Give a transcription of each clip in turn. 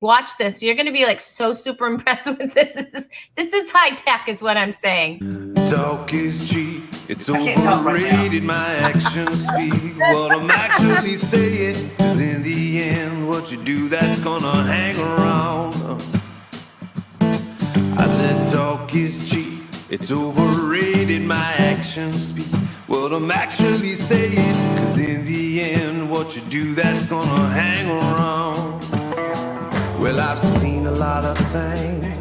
Watch this. You're going to be like so super impressed with this. This is high tech is what I'm saying. Talk is cheap. It's overrated. My actions speak what I'm actually saying. 'Cause in the end, what you do, that's gonna hang around. I said talk is cheap. It's overrated. My actions speak what I'm actually saying. 'Cause in the end, what you do, that's gonna hang around. Well, I've seen a lot of things.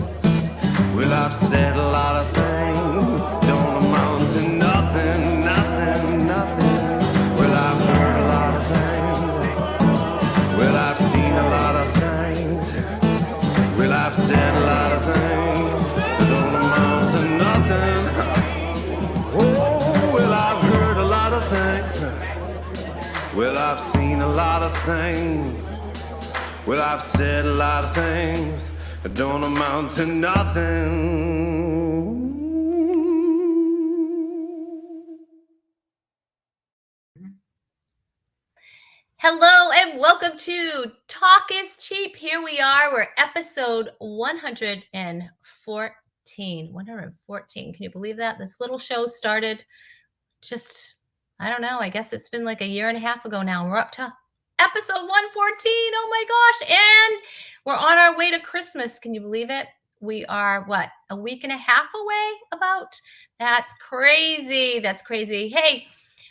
Well, I've said a lot of things. Don't amount to nothing, nothing, nothing. Well, I've heard a lot of things. Well, I've seen a lot of things. Well, I've said a lot of things. Don't amount to nothing. Oh, well, I've heard a lot of things. Well, I've seen a lot of things. Well, I've said a lot of things that don't amount to nothing. Hello and welcome to Talk is Cheap. Here we are. We're episode 114. 114. Can you believe that? This little show started just, I don't know, I guess it's been like a year and a half ago now. We're up to episode 114. Oh my gosh. And we're on our way to Christmas. Can you believe it? We are, what, a week and a half away about? That's crazy. That's crazy. Hey,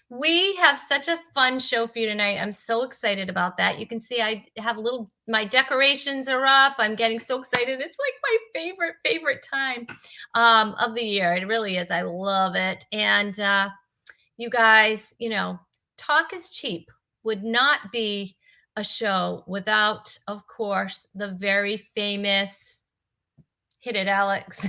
we have such a fun show for you tonight. I'm so excited about that. You can see I have my decorations are up. I'm getting so excited. It's like my favorite time of the year. It really is. I love it. And you guys, Talk is Cheap would not be a show without, of course, the very famous Hit It, Alex.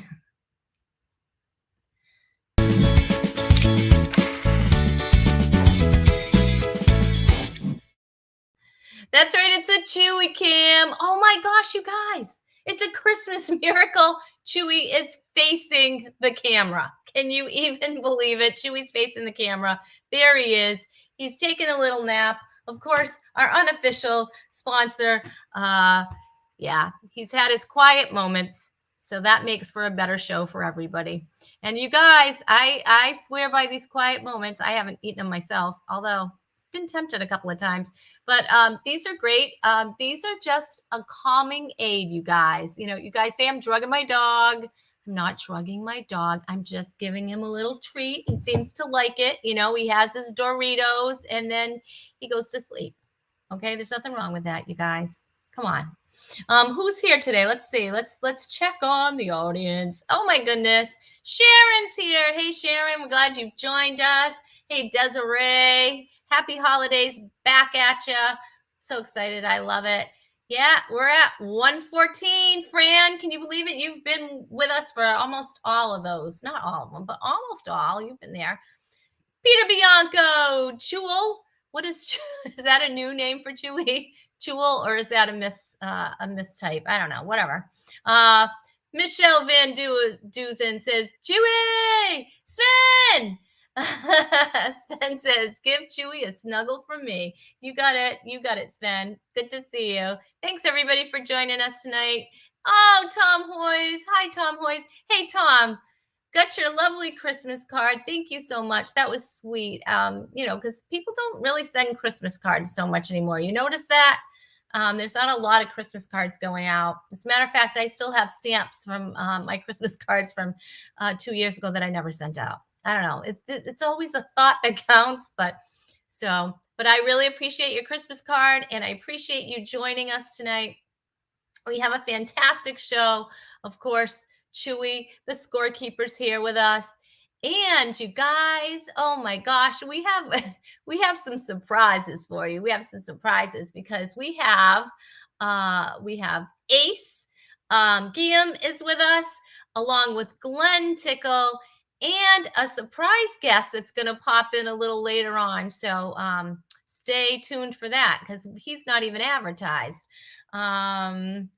That's right. It's a Chewy cam. Oh my gosh, you guys. It's a Christmas miracle. Chewy is facing the camera. Can you even believe it? Chewy's facing the camera. There he is. He's taking a little nap. Of course, our unofficial sponsor. He's had his quiet moments. So that makes for a better show for everybody. And you guys, I swear by these quiet moments. I haven't eaten them myself, although I've been tempted a couple of times. But these are great. These are just a calming aid, you guys. You guys say I'm drugging my dog. I'm not drugging my dog. I'm just giving him a little treat. He seems to like it. He has his Doritos and then he goes to sleep. Okay, there's nothing wrong with that, you guys. Come on. Who's here today? Let's see. Let's check on the audience. Oh my goodness. Sharon's here. Hey, Sharon, we're glad you've joined us. Hey, Desiree. Happy holidays back at you. So excited. I love it. Yeah, we're at 114. Fran, can you believe it? You've been with us for almost all of those. Not all of them, but almost all. You've been there. Peter Bianco, Jewel. What is that a new name for Chewy? Jewel, or is that a mistype? I don't know. Whatever. Michelle Van Duzen says, Chewy, Sven. Sven says, give Chewy a snuggle from me. You got it, Sven. Good to see you. Thanks everybody for joining us tonight. Oh, Tom Hoyes. Hi, Tom Hoyes. Hey, Tom, got your lovely Christmas card. Thank you so much. That was sweet. Because people don't really send Christmas cards so much anymore. You notice that? There's not a lot of Christmas cards going out. As a matter of fact, I still have stamps from my Christmas cards from 2 years ago that I never sent out. I don't know. It's always a thought that counts, but I really appreciate your Christmas card and I appreciate you joining us tonight. We have a fantastic show. Of course, Chewy, the scorekeeper's here with us. And you guys, oh my gosh, we have some surprises for you. We have some surprises because we have Ace. Guillaume is with us along with Glenn Tickle and a surprise guest that's going to pop in a little later on. So stay tuned for that because he's not even advertised. Time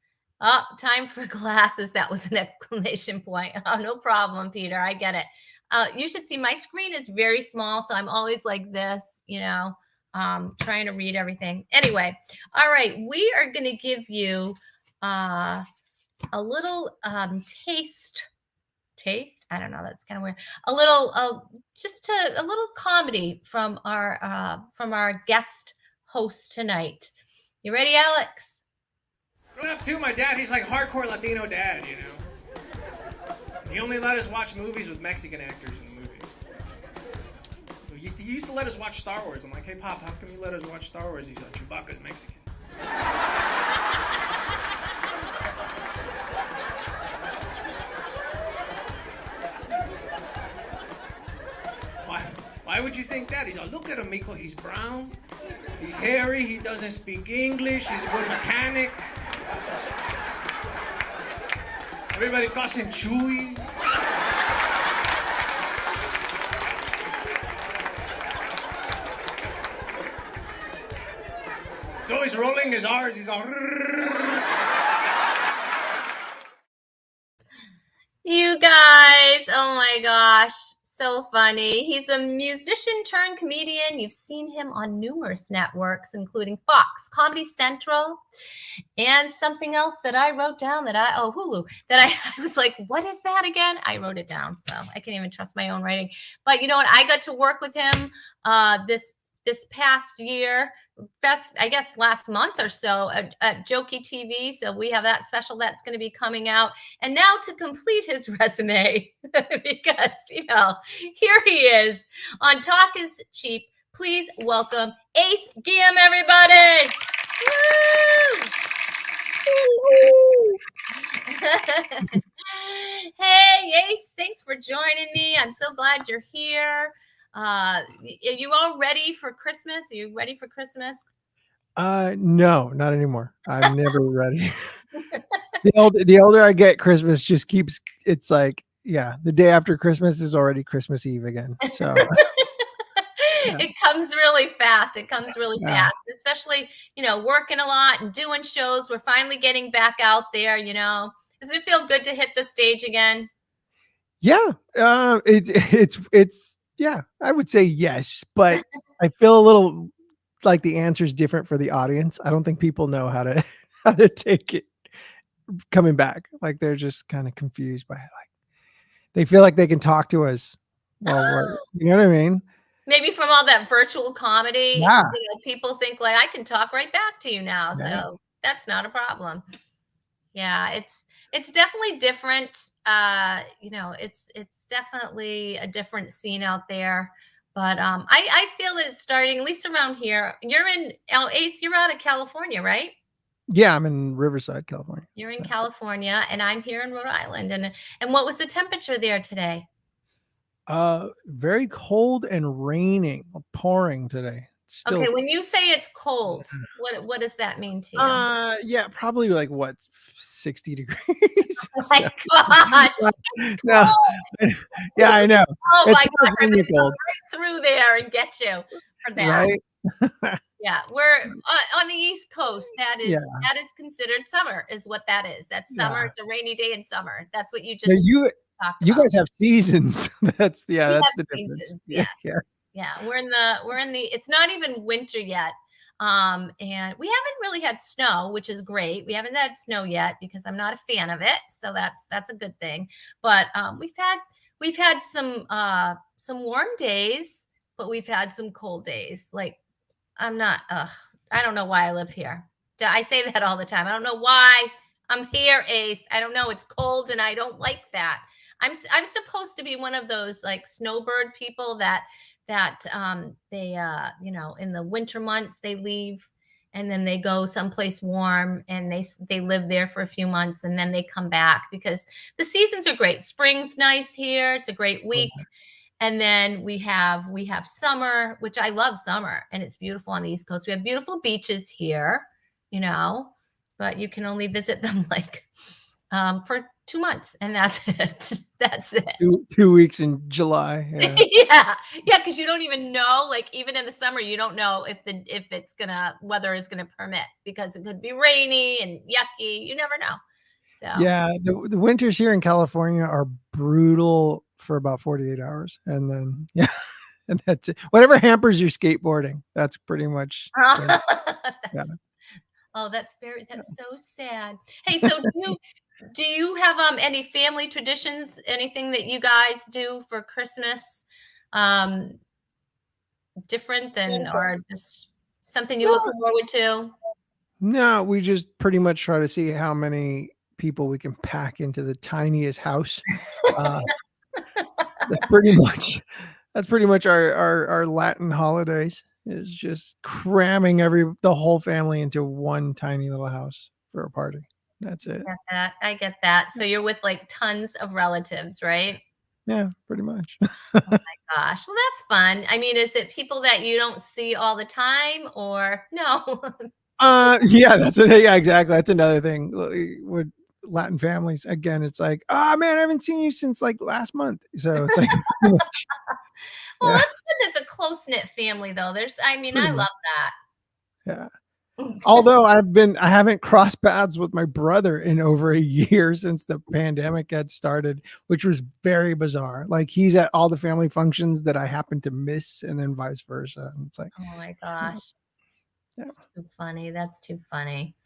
for glasses. That was an exclamation point. Oh, no problem, Peter. I get it. You should see my screen is very small. So I'm always like this, trying to read everything. Anyway. All right. We are going to give you a little taste. I don't know. That's kind of weird. A little, just a little comedy from our guest host tonight. You ready, Alex? Growing up too, my dad, he's like hardcore Latino dad, you know. He only let us watch movies with Mexican actors in the movies. He used to let us watch Star Wars. I'm like, hey, Pop, how come you let us watch Star Wars? He's like, Chewbacca's Mexican. Why would you think that? He's like, look at him, Miko. He's brown. He's hairy. He doesn't speak English. He's a good mechanic. Everybody calls him Chewy. So he's rolling his R's. He's all. You guys, oh my gosh, so funny. He's a musician turned comedian. You've seen him on numerous networks, including Fox, Comedy Central, and something else that I wrote down Hulu, that I was like, what is that again? I wrote it down, so I can't even trust my own writing. But you know what? I got to work with him this past year, I guess last month or so at Jokey TV. So we have that special that's going to be coming out. And now to complete his resume, because, here he is on Talk is Cheap. Please welcome Ace Guillaume, everybody. Woo! Hey, Ace, thanks for joining me. I'm so glad you're here. Are you all ready for Christmas? Are you ready for Christmas? No, not anymore. I'm never ready. The older I get, Christmas just keeps. It's like, the day after Christmas is already Christmas Eve again. So it comes really fast. Fast, especially working a lot and doing shows. We're finally getting back out there. Does it feel good to hit the stage again? Yeah, it's yeah. I would say yes, but I feel a little like the answer is different for the audience. I don't think people know how to take it coming back. Like they're just kind of confused by they feel like they can talk to us while we're, you know what I mean? Maybe from all that virtual comedy, Yeah. People think like I can talk right back to you now. Yeah. So that's not a problem. Yeah, it's definitely different. It's definitely a different scene out there. But I feel that it's starting, at least around here. You're in Ace, you're out of California, right? Yeah, I'm in Riverside, California. You're in California, and I'm here in Rhode Island. And what was the temperature there today? Very cold and raining, pouring today. Still, okay, when you say it's cold, what does that mean to you? Yeah, probably like 60 degrees. Oh my gosh. No. Yeah, I know. Oh my gosh, I'm gonna go right through there and get you for that. Right? Yeah, we're on the East Coast. That is considered summer, is what that is. That's summer. Yeah. It's a rainy day in summer. That's what you just you guys have seasons. That's the difference. Yeah. We're in the it's not even winter yet. And we haven't really had snow, which is great. We haven't had snow yet because I'm not a fan of it. So that's a good thing. But we've had some warm days, but we've had some cold days. Like I don't know why I live here. I say that all the time. I don't know why I'm here, Ace. I don't know. It's cold and I don't like that. I'm supposed to be one of those like snowbird people that they in the winter months they leave and then they go someplace warm and they live there for a few months and then they come back because the seasons are great. Spring's nice here. It's a great week. And then we have summer, which I love summer, and it's beautiful on the East Coast. We have beautiful beaches here, but you can only visit them like for 2 months, and that's it. That's it. 2 weeks in July. Yeah, because you don't even know. Like even in the summer, you don't know if weather is gonna permit because it could be rainy and yucky. You never know. So yeah, the winters here in California are brutal for about 48 hours, and then and that's it. Whatever hampers your skateboarding, that's pretty much. Oh, that's so sad. Hey, so do you have any family traditions, anything that you guys do for Christmas um different than or just something you look No, forward to? no, we just pretty much try to see how many people we can pack into the tiniest house. Uh, that's pretty much our Latin holidays is just cramming the whole family into one tiny little house for a party. That's it. Get that. I get that. So you're with like tons of relatives, right? Yeah, pretty much. Gosh, well, that's fun. I mean, is it people that you don't see all the time or no? Yeah, that's it. Yeah, exactly. That's another thing with Latin families. Again, it's like, oh man, I haven't seen you since like last month. So it's like, Well, yeah, that's good. It's a close knit family, though. I mean, pretty I much. love that. Yeah. Although I haven't crossed paths with my brother in over a year since the pandemic had started, which was very bizarre. Like he's at all the family functions that I happen to miss, and then vice versa. And it's like, Oh my yeah, gosh. yeah. That's too funny. That's too funny.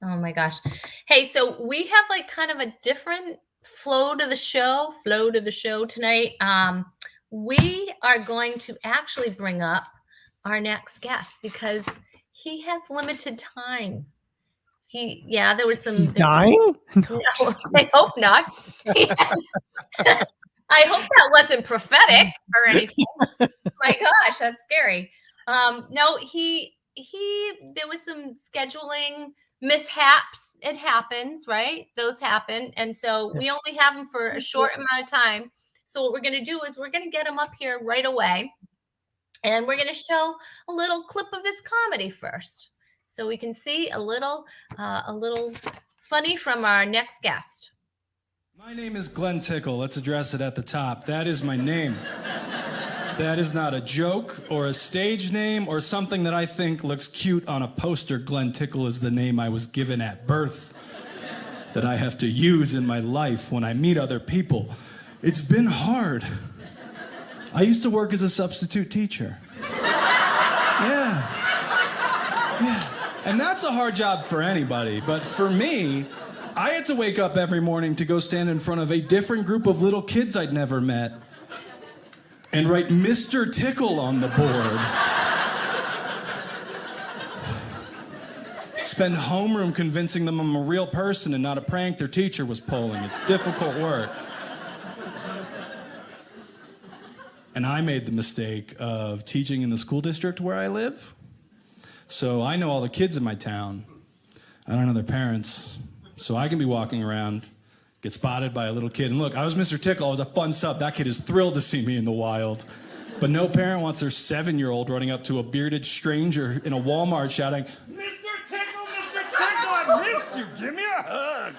Oh my gosh. Hey, so we have like kind of a different flow to the show tonight. We are going to actually bring up our next guest because he has limited time. Yeah, there was He's some, dying. No, no, I'm just kidding. I hope not. I hope that wasn't prophetic or anything. My gosh, that's scary. No, there was some scheduling mishaps. It happens, right? Those happen. And so we only have him for a short amount of time. So what we're going to do is we're going to get him up here right away. And we're going to show a little clip of his comedy first. So we can see a little funny from our next guest. My name is Glenn Tickle. Let's address it at the top. That is my name. That is not a joke or a stage name or something that I think looks cute on a poster. Glenn Tickle is the name I was given at birth that I have to use in my life when I meet other people. It's been hard. I used to work as a substitute teacher. Yeah. And that's a hard job for anybody, but for me, I had to wake up every morning to go stand in front of a different group of little kids I'd never met and write Mr. Tickle on the board. Spend homeroom convincing them I'm a real person and not a prank their teacher was pulling. It's difficult work. And I made the mistake of teaching in the school district where I live. So I know all the kids in my town. I don't know their parents. So I can be walking around, get spotted by a little kid. And look, I was Mr. Tickle. I was a fun sub. That kid is thrilled to see me in the wild. But no parent wants their 7-year-old running up to a bearded stranger in a Walmart shouting, Mr. Tickle, I missed you. Give me a hug.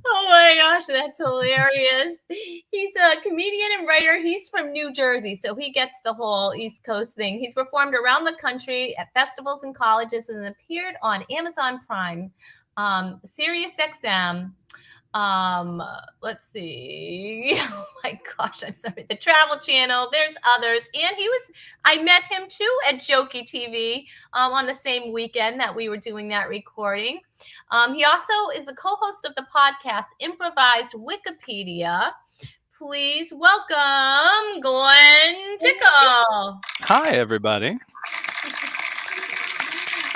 Oh my gosh, that's hilarious. He's a comedian and writer. He's from New Jersey, so he gets the whole East Coast thing. He's performed around the country at festivals and colleges and appeared on Amazon Prime, Sirius XM. Let's see. Oh my gosh, I'm sorry. The Travel Channel. There's others. And I met him too at Jokey TV on the same weekend that we were doing that recording. He also is the co-host of the podcast Improvised Wikipedia. Please welcome Glenn Tickle. Hi, everybody.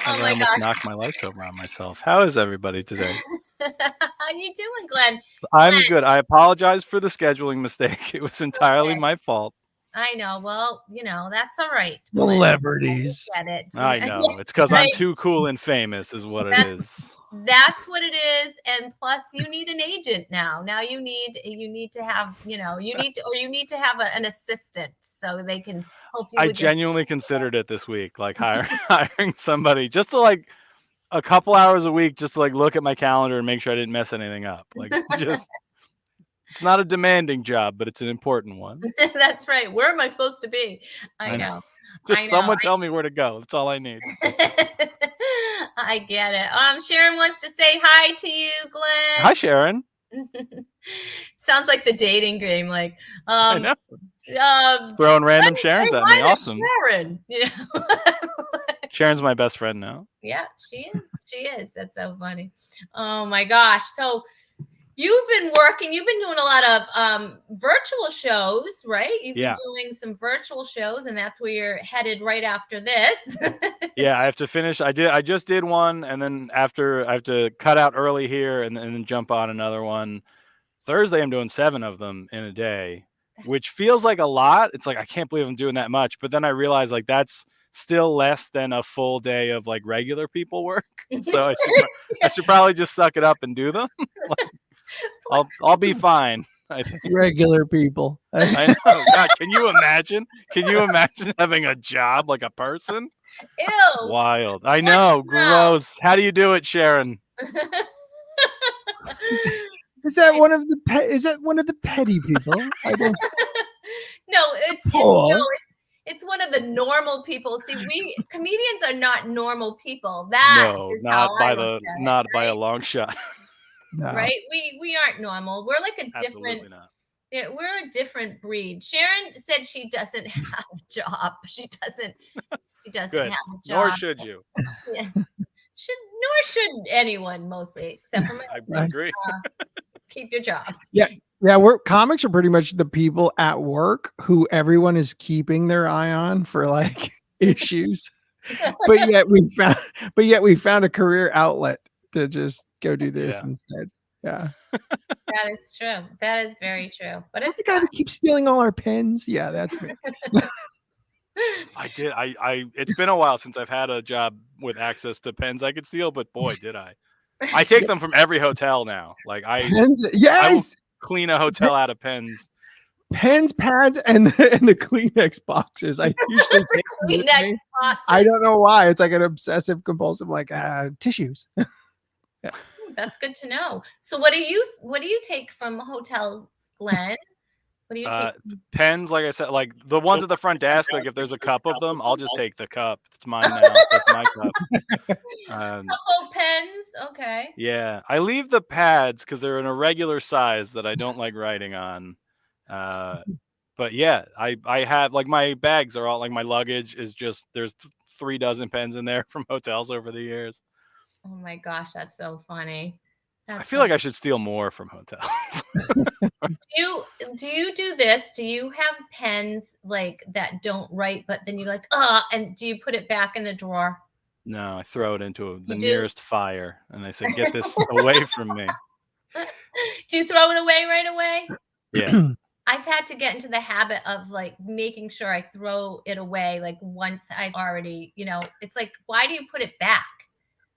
Oh I my almost gosh. knocked my lights over on myself. How is everybody today? How you doing, Glenn? I'm good. I apologize for the scheduling mistake. It was entirely Okay. my fault. I know. Well, that's all right. Celebrities. Get it. I know. Yeah, It's because I'm right. too cool and famous is what it is. That's what it is. And plus you need an agent now. Now you need to have, you need to have an assistant so they can help you I with your genuinely considered it this week, like hiring somebody just to like a couple hours a week, just to like look at my calendar and make sure I didn't mess anything up. Like it's not a demanding job, but it's an important one. That's right. Where am I supposed to be? I know. Just someone tell me where to go. That's all I need. I get it. Sharon wants to say hi to you, Glenn. Hi, Sharon. Sounds like the dating game. Like, I know. Throwing random say Sharons at hi me. to Awesome. Sharon. You know? Sharon's my best friend now. Yeah, she is. She is. That's so funny. Oh my gosh. So you've been doing a lot of virtual shows, right? You've been Yeah. doing some virtual shows, and that's where you're headed right after this. Yeah, I have to finish. I just did one, and then after I have to cut out early here and then jump on another one. Thursday, I'm doing 7 of them in a day, which feels like a lot. It's like, I can't believe I'm doing that much. But then I realize like that's still less than a full day of like regular people work. So I should probably just suck it up and do them. Like, I'll be fine. I think. Regular people. I know. God, can you imagine? Can you imagine having a job like a person? Ew. Wild. I know. Gross. How do you do it, Sharon? Is that one of the petty people? I don't. No, Paul. it's one of the normal people. See, we comedians are not normal people. That No, is not how by I look at not it, by a right? long shot. No. Right? We aren't normal. We're like a Absolutely different. not. Yeah, we're a different breed. Sharon said she doesn't have a job. She doesn't Good. have a job. Nor should you. Yeah. Nor should anyone, mostly, except for I agree. keep your job. Yeah, comics are pretty much the people at work who everyone is keeping their eye on for like issues. But yet we found a career outlet to just go do this instead. Yeah. That is true. That is very true. But That's it's the guy that keeps stealing all our pens. Yeah, that's me. I did. It's been a while since I've had a job with access to pens I could steal, but boy, did I. I take them from every hotel now. Like Pens, I will yes, clean a hotel out of pens. pens, pads, and the Kleenex boxes. I usually take them with Kleenex me. boxes. I don't know why. It's like an obsessive compulsive, like tissues. That's good to know. So what do you take from hotels, Glenn? What do you take? Pens, like I said, like the ones at the front desk, like if there's a cup of them, I'll just take the cup. It's mine now. That's my cup. Couple pens, okay. Yeah, I leave the pads because they're an irregular size that I don't like writing on. But yeah, I have like my bags are all like my luggage is just there's 3 dozen pens in there from hotels over the years. Oh my gosh, that's so funny. I feel like I should steal more from hotels. Do you do this? Do you have pens like that don't write, but then you're like, and do you put it back in the drawer? No, I throw it into the do? nearest fire, and I say, "Get this away from me." Do you throw it away right away? Yeah. I've had to get into the habit of like making sure I throw it away like once I've already, it's like, why do you put it back?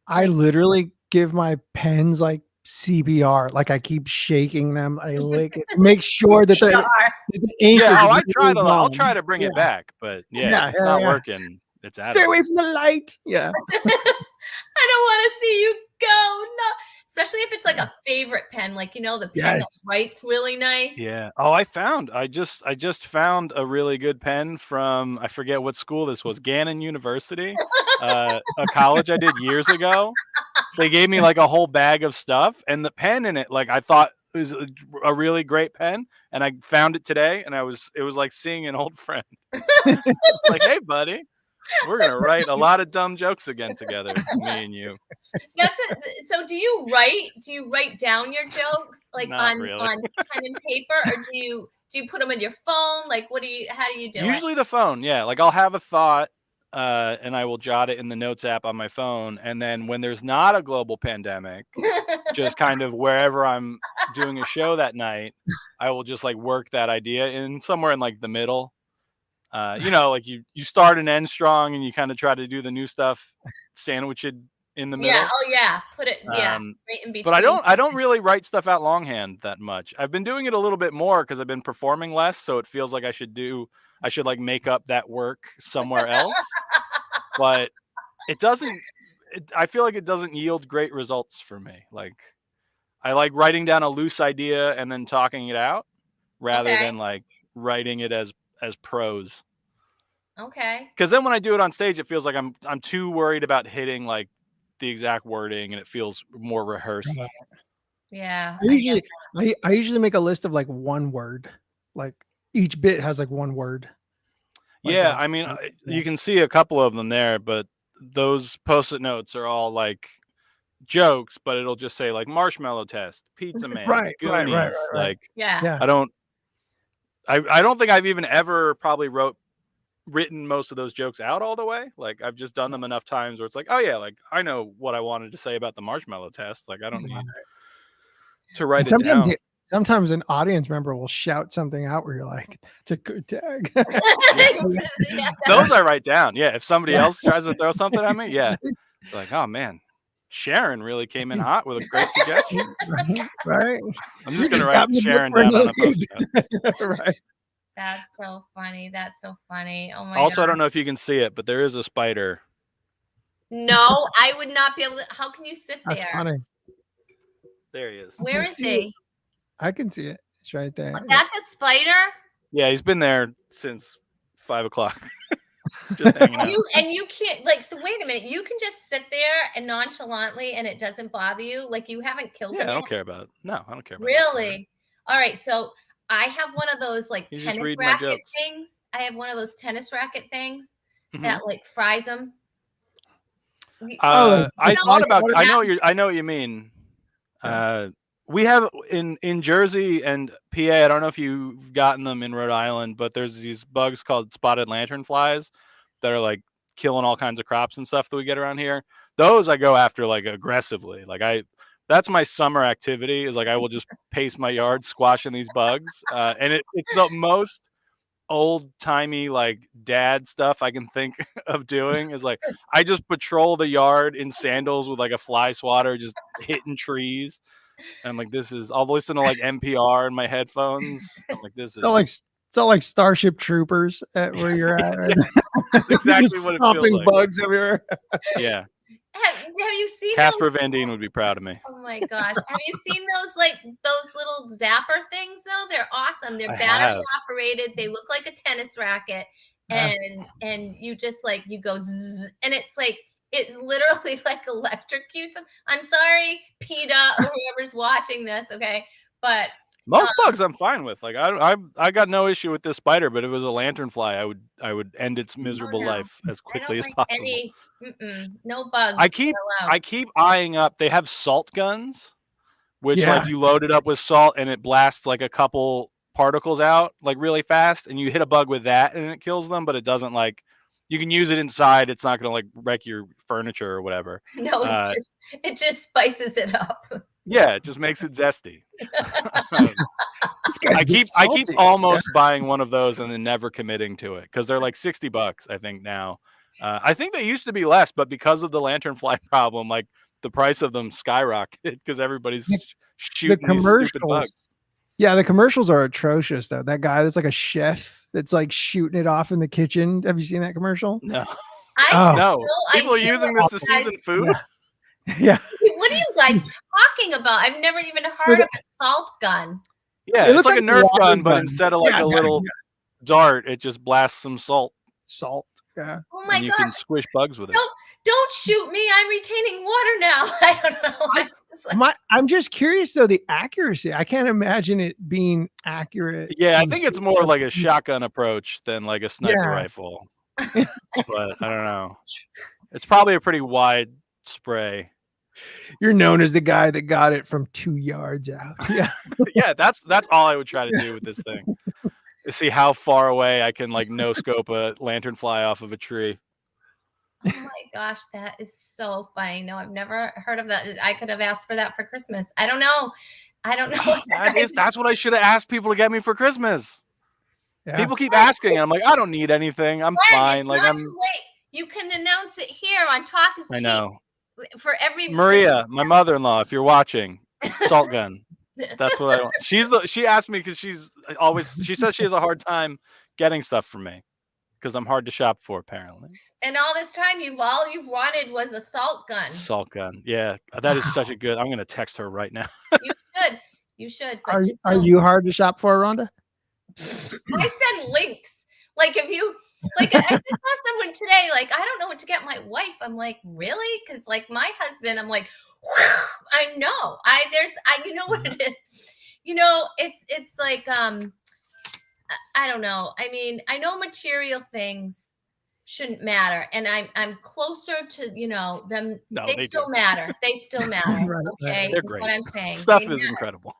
I literally give my pens like CPR. Like I keep shaking them. I lick it. Make sure that the ink is I really I'll gone. try to bring it back, but if it's not working. It's out. Stay away from the light. Yeah. I don't want to see you go. No. Especially if it's like a favorite pen, like the pen that writes really nice. Yeah. Oh, I just found a really good pen from I forget what school this was, Gannon University, a college I did years ago. They gave me like a whole bag of stuff, and the pen in it, like I thought it was a really great pen, and I found it today, and it was like seeing an old friend. It's like, hey, buddy. We're gonna write a lot of dumb jokes again together, me and you. That's it. So, do you write down your jokes like on pen and paper, or do you put them on your phone? Like, how do you do it? Usually the phone, yeah. Like I'll have a thought, and I will jot it in the notes app on my phone, and then when there's not a global pandemic, just kind of wherever I'm doing a show that night, I will just like work that idea in somewhere in like the middle. Like you start and end strong, and you kind of try to do the new stuff, sandwich it in the middle. Yeah. Oh yeah. Put it. Yeah. Right in between. But I don't really write stuff out longhand that much. I've been doing it a little bit more because I've been performing less, so it feels like I should like make up that work somewhere else. But it doesn't. I feel like it doesn't yield great results for me. Like I like writing down a loose idea and then talking it out, rather than like writing it as prose. Okay. Because then when I do it on stage, it feels like I'm too worried about hitting like the exact wording, and it feels more rehearsed. Yeah. I usually make a list of like one word, like each bit has like one word. Like Yeah, a- I mean, yeah. you can see a couple of them there, but those post-it notes are all like jokes, but it'll just say like marshmallow test, pizza man, Right, right, right, Goonies. right, right. Like Yeah. Yeah. I don't think I've even ever probably written most of those jokes out all the way. Like I've just done them enough times where it's like, oh yeah, like I know what I wanted to say about the marshmallow test. Like I don't need to And write it down. sometimes an audience member will shout something out where you're like, "That's a good tag." Yeah. Those I write down. Yeah, if somebody else tries to throw something at me, yeah, like oh man, Sharon really came in hot with a great suggestion. Right. I'm You just gonna just write got me to look Sharon for down on another a post-it note. right. That's so funny. That's so funny. Oh my Also, I god. don't know if you can see it, but there is a spider. No, I would not be able to. How can you sit That's there? funny. There he is. Where can is see it. he? I can see it. It's right there. Oh, that's a spider. Yeah, he's been there since 5 o'clock. Just hanging out. You can't like. So wait a minute. You can just sit there and nonchalantly, and it doesn't bother you. Like you haven't killed Yeah, him I yet? don't care about it. No, I don't care about it. Really? All right. So I have one of those like He's just tennis reading my racket jokes. things. I have one of those tennis racket things Mhm. that like fries them. Oh, I thought about. water- I know what you mean. Yeah. We have in Jersey and PA. I don't know if you've gotten them in Rhode Island, but there's these bugs called spotted lanternflies that are like killing all kinds of crops and stuff that we get around here. Those I go after like aggressively. Like that's my summer activity. Is like I will just pace my yard squashing these bugs, and it's the most old timey like dad stuff I can think of doing. Is like I just patrol the yard in sandals with like a fly swatter, just hitting trees. And I'm like, I'll listen to like NPR in my headphones. I'm like, this is It's all like Starship Troopers at where you're at. Right? That's exactly Just what it feels stomping like. bugs everywhere. Yeah. Have you seen Casper those? Van Dien would be proud of me. Oh my gosh. Have you seen those little zapper things though? They're awesome. They're I battery have. operated. They look like a tennis racket. Yeah. And you just like you go zzz, and it's like it literally like electrocutes them. I'm sorry, PETA or whoever's watching this, okay? But Most bugs I'm fine with. Like I got no issue with this spider, but if it was a lanternfly, I would end its miserable no. life as I don't quickly as like possible. any no bugs. I keep are allowed. I keep eyeing up. They have salt guns, which Yeah. like you load it up with salt and it blasts like a couple particles out like really fast, and you hit a bug with that and it kills them, but it doesn't like you can use it inside. It's not gonna like wreck your furniture or whatever. No, it just spices it up. Yeah, it just makes it zesty. This guy's I keep salty. almost buying one of those and then never committing to it because they're like $60 I think now. I think they used to be less, but because of the lanternfly problem, like the price of them skyrocketed because everybody's The shooting these stupid bugs. commercials. Yeah, the commercials are atrocious though. That guy that's like a chef that's like shooting it off in the kitchen. Have you seen that commercial? No, Oh. no, people are idea using what this to you guys- season food. Yeah. What are you guys talking about? I've never even heard of a salt gun. Yeah, It it's looks like a like a Nerf water gun, but gun. instead of like Yeah, a yeah, little dart, it just blasts some salt, Salt. Yeah. Oh my and you gosh. can squish bugs with it. Don't shoot me. I'm retaining water now. I don't know. I'm just like, I'm just curious though, the accuracy. I can't imagine it being accurate. Yeah, I to- think it's more like a shotgun approach than like a sniper Yeah. rifle. But I don't know. It's probably a pretty wide spray. You're known as the guy that got it from 2 yards out. Yeah. Yeah, that's all I would try to do with this thing. Is see how far away I can like no scope a lanternfly off of a tree. oh my gosh, that is so funny. No, I've never heard of that. I could have asked for that for Christmas. I don't know. That's what I should have asked people to get me for Christmas. Yeah. People keep asking, and I'm like, I don't need anything. I'm Glenn, fine. it's Like not I'm. too late. You can announce it here on Talk is I Cheap know. for every Maria, my mother-in-law, if you're watching, salt gun. That's what I want. She asked me because she says she has a hard time getting stuff from me because I'm hard to shop for apparently. And all this time all you've wanted was a salt gun. Salt gun. Yeah, that is such a good. I'm gonna text her right now. You should. But Are, just are don't. you hard to shop for, Rhonda? I said links. Like if you like I just saw someone today, like, I don't know what to get my wife. I'm like, really? Because like my husband, I'm like, I know. You know what it is? You know, it's like I don't know. I mean, I know material things shouldn't matter, and I'm closer to them. No, They they still do. matter. They still matter. Right, Okay, They're is great. what I'm saying. Stuff They is matter. incredible.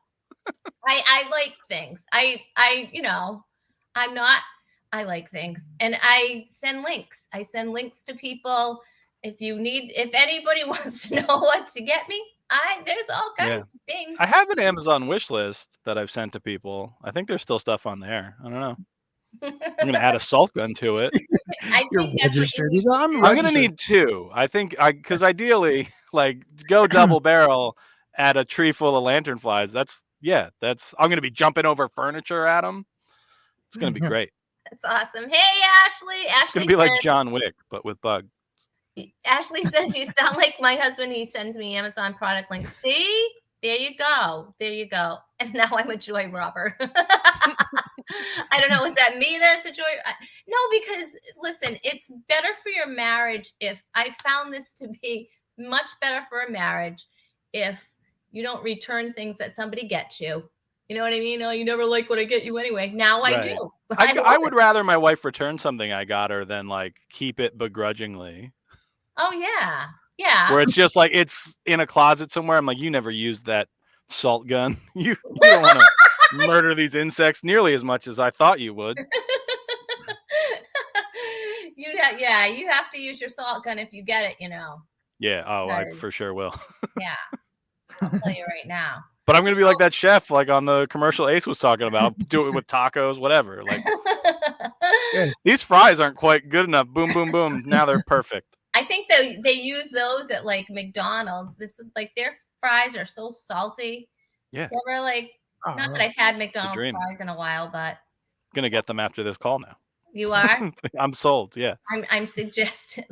I like things. I'm not. I like things, and I send links. I send links to people. If anybody wants to know what to get me, there's all Yeah. kinds of things. I have an Amazon wish list that I've sent to people. I think there's still stuff on there. I don't know. I'm gonna add a salt gun to it. I You're think that's what registered. you He's need on to do. I'm gonna registered. need 2. I think because ideally, like, go double barrel at a tree full of lanternflies. I'm gonna be jumping over furniture at them. It's gonna be great. That's awesome. Hey, Ashley. It's gonna be like John Wick, but with bugs. Ashley says you sound like my husband. He sends me Amazon product links. See? There you go. There you go. And now I'm a joy robber. I don't know. Is that me that's a joy? No, because listen, it's better for your marriage if I found this to be much better for a marriage if you don't return things that somebody gets you. You know what I mean? Oh, you never like what I get you anyway. Now I Right. do. I would rather my wife return something I got her than like keep it begrudgingly. Oh yeah. Yeah. Where it's just like it's in a closet somewhere. I'm like, you never used that salt gun. You don't want to murder these insects nearly as much as I thought you would. You have to use your salt gun if you get it, Yeah. Oh, I Because- for sure will. Yeah. I'll tell you right now. But I'm gonna be like that chef, like on the commercial Ace was talking about. Do it with tacos, whatever. Like these fries aren't quite good enough. Boom, boom, boom. Now they're perfect. I think they use those at like McDonald's. It's like their fries are so salty. Yeah. You ever not that I've had McDonald's dream. fries in a while, but Gonna get them after this call now. you are. I'm sold. Yeah. I'm suggesting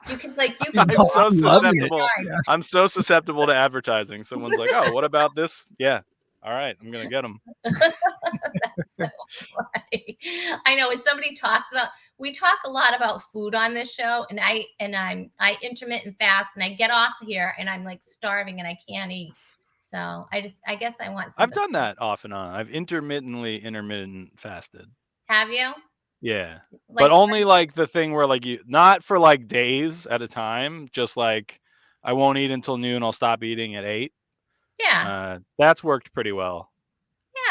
you can I'm go so off the susceptible. fries. I'm so susceptible to advertising. Someone's like, "Oh, what about this?" Yeah. All right, I'm gonna get them. So funny. I know when somebody talks about, we talk a lot about food on this show, and I intermittent fast, and I get off here and I'm like starving and I can't eat. So I guess I want. I've done that off and on. I've intermittent fasted. Have you? Yeah, Like, but only like the thing where like not for like days at a time. Just like I won't eat until noon. I'll stop eating at 8. Yeah. That's worked pretty well.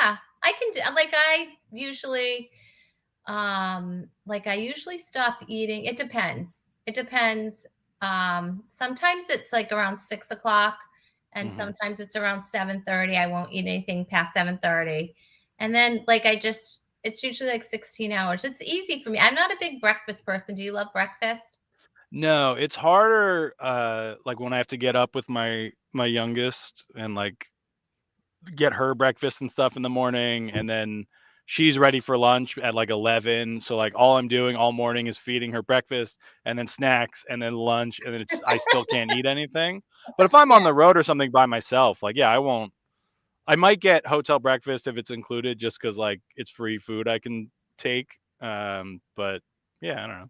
Yeah. I can do I usually stop eating. It depends. Sometimes it's like around 6:00 and Mhm. sometimes it's around 7:30. I won't eat anything past 7:30. And then it's usually like 16 hours. It's easy for me. I'm not a big breakfast person. Do you love breakfast? No, it's harder. Like when I have to get up with my youngest and like get her breakfast and stuff in the morning, and then she's ready for lunch at like 11. So like all I'm doing all morning is feeding her breakfast and then snacks and then lunch, and then I still can't eat anything. But if I'm on the road or something by myself, like yeah, I might get hotel breakfast if it's included, just because like it's free food I can take. But yeah, I don't know.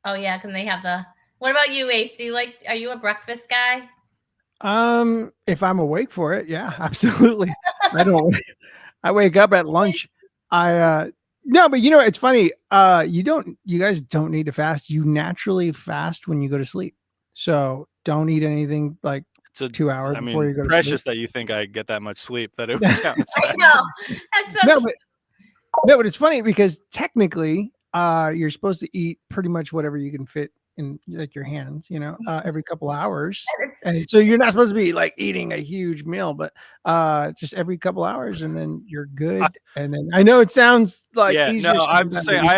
Oh yeah, can they have what about you, Ace? Are you a breakfast guy? If I'm awake for it, yeah, absolutely. I wake up at lunch. No, but it's funny. You guys don't need to fast. You naturally fast when you go to sleep. So don't eat anything like 2 hours before you go to sleep. Precious that you think I get that much sleep that it would count as I fast. know. That's so No, but it's funny because technically, you're supposed to eat pretty much whatever you can fit in like your hands, every couple hours. And so you're not supposed to be like eating a huge meal, but just every couple hours, and then you're good. And then I know it sounds like easier. No, I'm saying I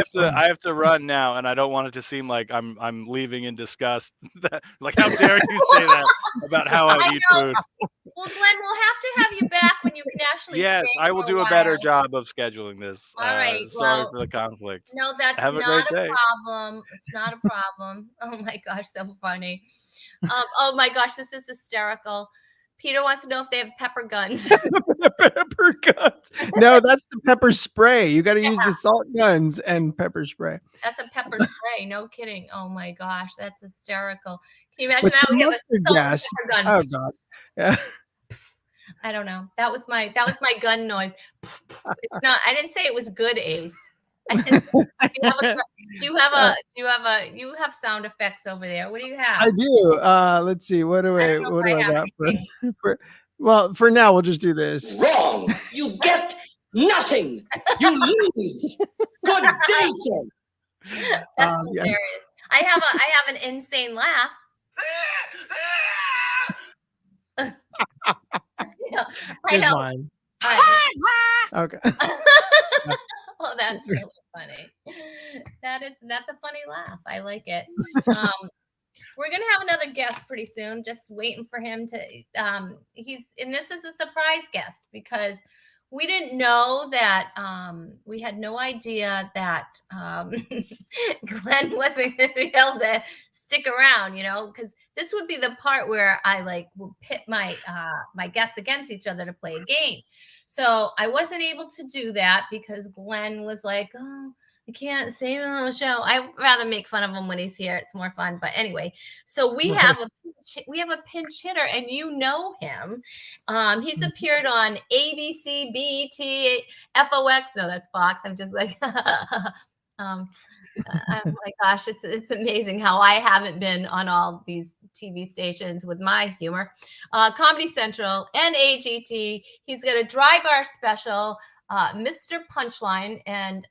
have to run now, and I don't want it to seem like I'm leaving in disgust. Like, how dare you say that about how I eat food? Well, Glenn, we'll have to have you back when you can actually. Yes, stay I will for do a while. better job of scheduling this. All right. Sorry for the conflict. No, that's Have a not great a day. problem. It's not a problem. Oh my gosh, so funny. Oh my gosh, this is hysterical. Peter wants to know if they have pepper guns. Pepper guns. No, that's the pepper spray. You got to use the salt guns and pepper spray. That's a pepper spray. No kidding. Oh my gosh, that's hysterical. Can you imagine With that? some We have a mustard salt gas. pepper gun. Oh god. Yeah. I don't know. That was my gun noise. It's not. I didn't say it was good, Ace. Do you have sound effects over there? What do you have? I do. Let's see. What do I have got anything. for well, for now we'll just do this. Wrong. You get nothing. You lose. Good day, sir. That's Yeah. hilarious. I have an insane laugh. Yeah, I Here's know. mine. All right. Okay. Well, that's really funny. That's a funny laugh. I like it. We're gonna have another guest pretty soon. Just waiting for him to. This is a surprise guest because we didn't know that. We had no idea that Glenn wasn't gonna be able to stick around. Because this would be the part where I will pit my my guests against each other to play a game. So I wasn't able to do that because Glenn was like, "Oh, I can't say it on the show." I'd rather make fun of him when he's here. It's more fun. But anyway, so we have a pinch hitter, and you know him. He's appeared on ABC, BET, FOX. No, that's Fox. I'm just like, oh my gosh, it's amazing how I haven't been on all these TV stations with my humor. Comedy Central and AGT. He's got a dry bar special, Mr. Punchline, and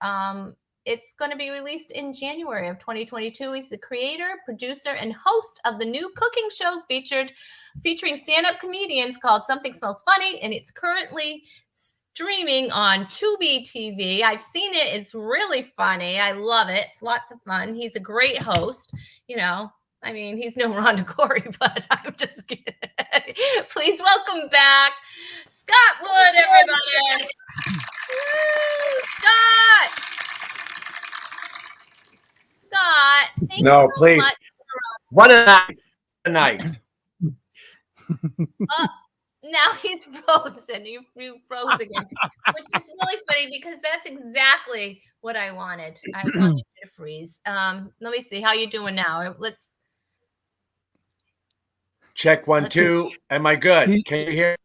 it's going to be released in January of 2022. He's the creator, producer, and host of the new cooking show featuring stand-up comedians called Something Smells Funny, and it's currently streaming on Tubi TV. I've seen it. It's really funny. I love it. It's lots of fun. He's a great host. I mean, he's no Rhonda Corey, but I'm just kidding. Please welcome back Scott Wood, everybody. Woo, Scott. Thank No, you so please. much. What a night. A night. Now he's frozen. You froze again, which is really funny because that's exactly what I wanted. I wanted you to freeze. Let me see how you doing now. Let's check 1, 2. Am I good? Can you hear?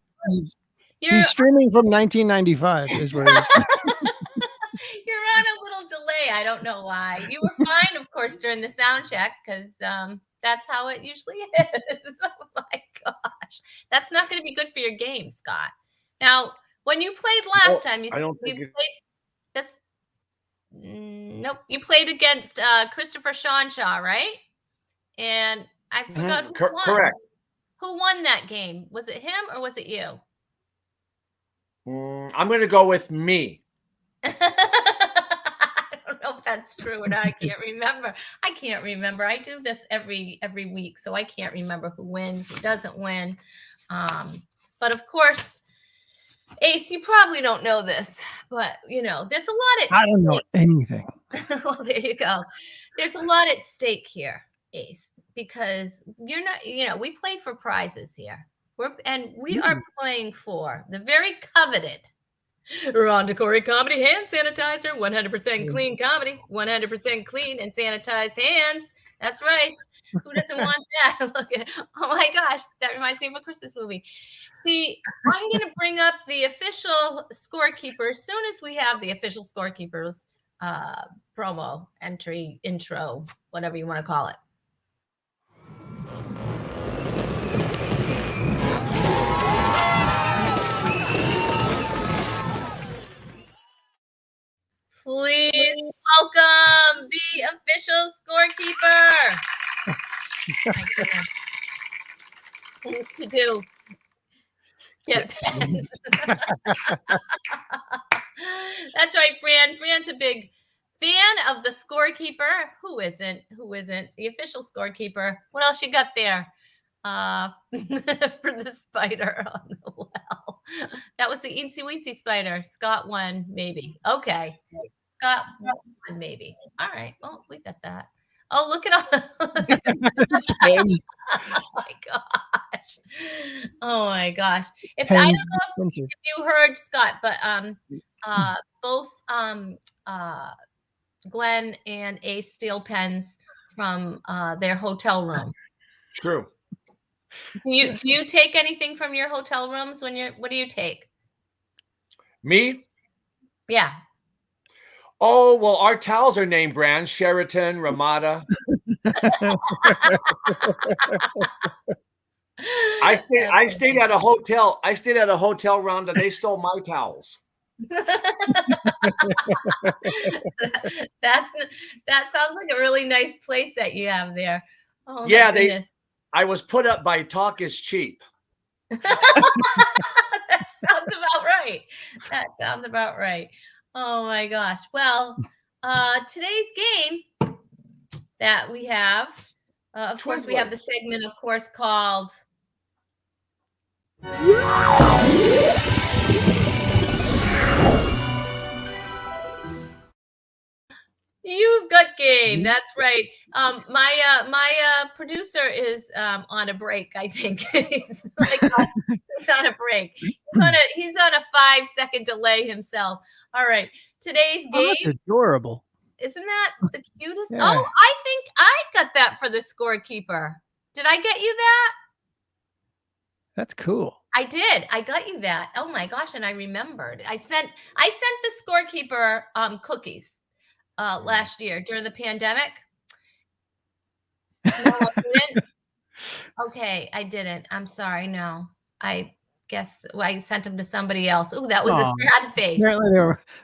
He's streaming from 1995 is where you're on a little delay. I don't know why. You were fine, of course, during the sound check because that's how it usually is. Oh my gosh. That's not going to be good for your game, Scott. Now, when you played last time, you played this. Nope. You played against Christopher Shaw, right? And I forgot who won. Correct. Who won that game? Was it him or was it you? I'm going to go with me. I don't know if that's true or not. I can't remember. I do this every week, so I can't remember who wins, who doesn't win. But of course, Ace, you probably don't know this, but there's a lot at I don't know anything. Well, there you go. There's a lot at stake here, Ace, because you're not, we play for prizes here. We are playing for the very coveted Rhonda Corey Comedy Hand Sanitizer, 100% clean comedy, 100% clean and sanitized hands. That's right. Who doesn't want that? Look at, oh my gosh, that reminds me of a Christmas movie. See, I'm going to bring up the official scorekeeper as soon as we have the official scorekeepers promo, entry, intro, whatever you want to call it. Please welcome the official scorekeeper. My goodness. Things to do. Get pens. That's right, Fran. Fran's a big fan of the scorekeeper. Who isn't? The official scorekeeper. What else you got there? For the spider on the well. That was the Eensy Weensy spider. Scott won, maybe. Okay. Scott won, maybe. All right. Well, we got that. Oh, look at all. Oh my gosh. Oh my gosh. I don't know if you heard Scott, but both Glenn and Ace steal pens from their hotel room. True. Do you take anything from your hotel rooms what do you take? Me? Yeah. Oh, well, our towels are name brands, Sheraton, Ramada. I stayed at a hotel. I stayed at a hotel, Rhonda. They stole my towels. That sounds like a really nice place that you have there. Oh Yeah, my goodness. I was put up by Talk is Cheap. That sounds about right. That sounds about right. Oh my gosh. Well, today's game that we have, of course, we have the segment, of course, called You've Got Game. That's right. My producer is on a break. I think he's he's on a break. He's on a 5-second delay himself. All right. Today's Oh, game. that's adorable. Isn't that the cutest? Yeah. Oh, I think I got that for the scorekeeper. Did I get you that? That's cool. I did. I got you that. Oh my gosh! And I remembered. I sent the scorekeeper cookies last year during the pandemic. No, I didn't. Okay, I didn't. I'm sorry. No, I guess I sent them to somebody else. Oh, that was a sad face.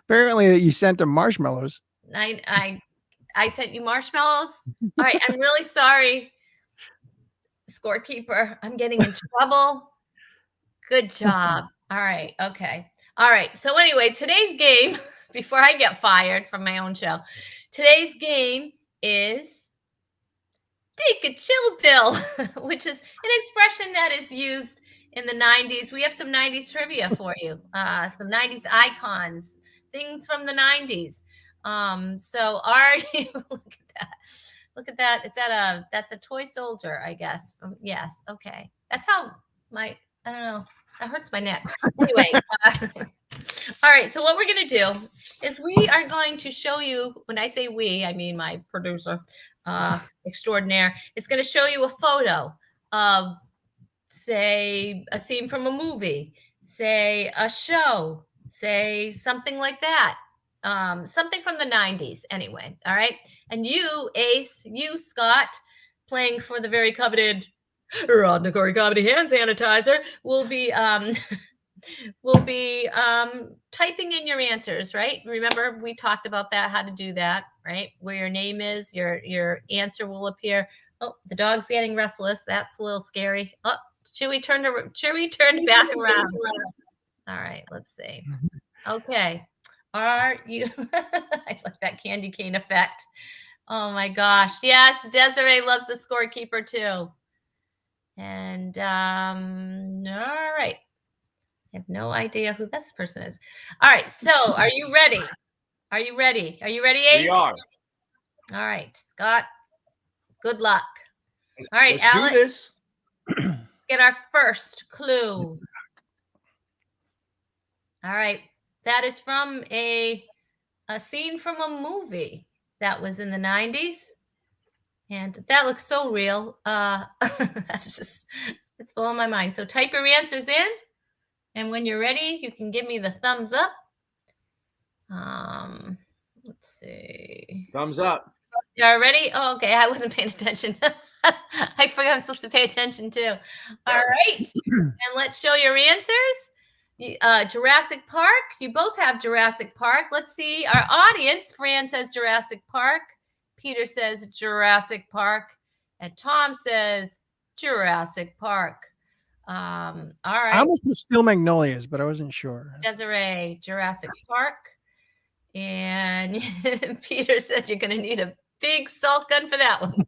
Apparently you sent them marshmallows. I sent you marshmallows. All right, I'm really sorry, scorekeeper. I'm getting in trouble. Good job. All right. Okay. All right. So anyway, today's game, before I get fired from my own show, today's game is take a chill pill, which is an expression that is used in the 90s. We have some 90s trivia for you, some 90s icons, things from the 90s. So Art, look at that. Look at that. That's a toy soldier, I guess. Yes. Okay. That's how I don't know. That hurts my neck. Anyway. All right. So what we're going to do is we are going to show you, when I say we, I mean my producer extraordinaire, is going to show you a photo of, say, a scene from a movie, say a show, say something like that. Something from the 90s anyway. All right. And you, Ace, you, Scott, playing for the very coveted Rhonda Corey Comedy hand sanitizer, will be typing in your answers, right? Remember, we talked about that, how to do that, right? Where your name is, your answer will appear. Oh, the dog's getting restless. That's a little scary. Oh, should we turn back around? All right, let's see. Okay. Are you I like that candy cane effect. Oh my gosh. Yes, Desiree loves the scorekeeper too. And all right. I have no idea who this person is. All right. So are you ready? Are you ready? Are you ready, Ace? We are. All right, Scott. Good luck. All right, Let's Alex. do this. Get our first clue. All right. That is from a scene from a movie that was in the 90s. And that looks so real. It's blowing my mind. So type your answers in. And when you're ready, you can give me the thumbs up. Let's see. Thumbs up. Y'all ready? Oh, okay. I wasn't paying attention. I forgot I'm supposed to pay attention too. All right. And let's show your answers. Jurassic Park. You both have Jurassic Park. Let's see. Our audience, Fran says Jurassic Park. Peter says Jurassic Park. And Tom says Jurassic Park. All right. I almost was Still Magnolias, but I wasn't sure. Desiree, Jurassic Park. And Peter said you're going to need a big salt gun for that one.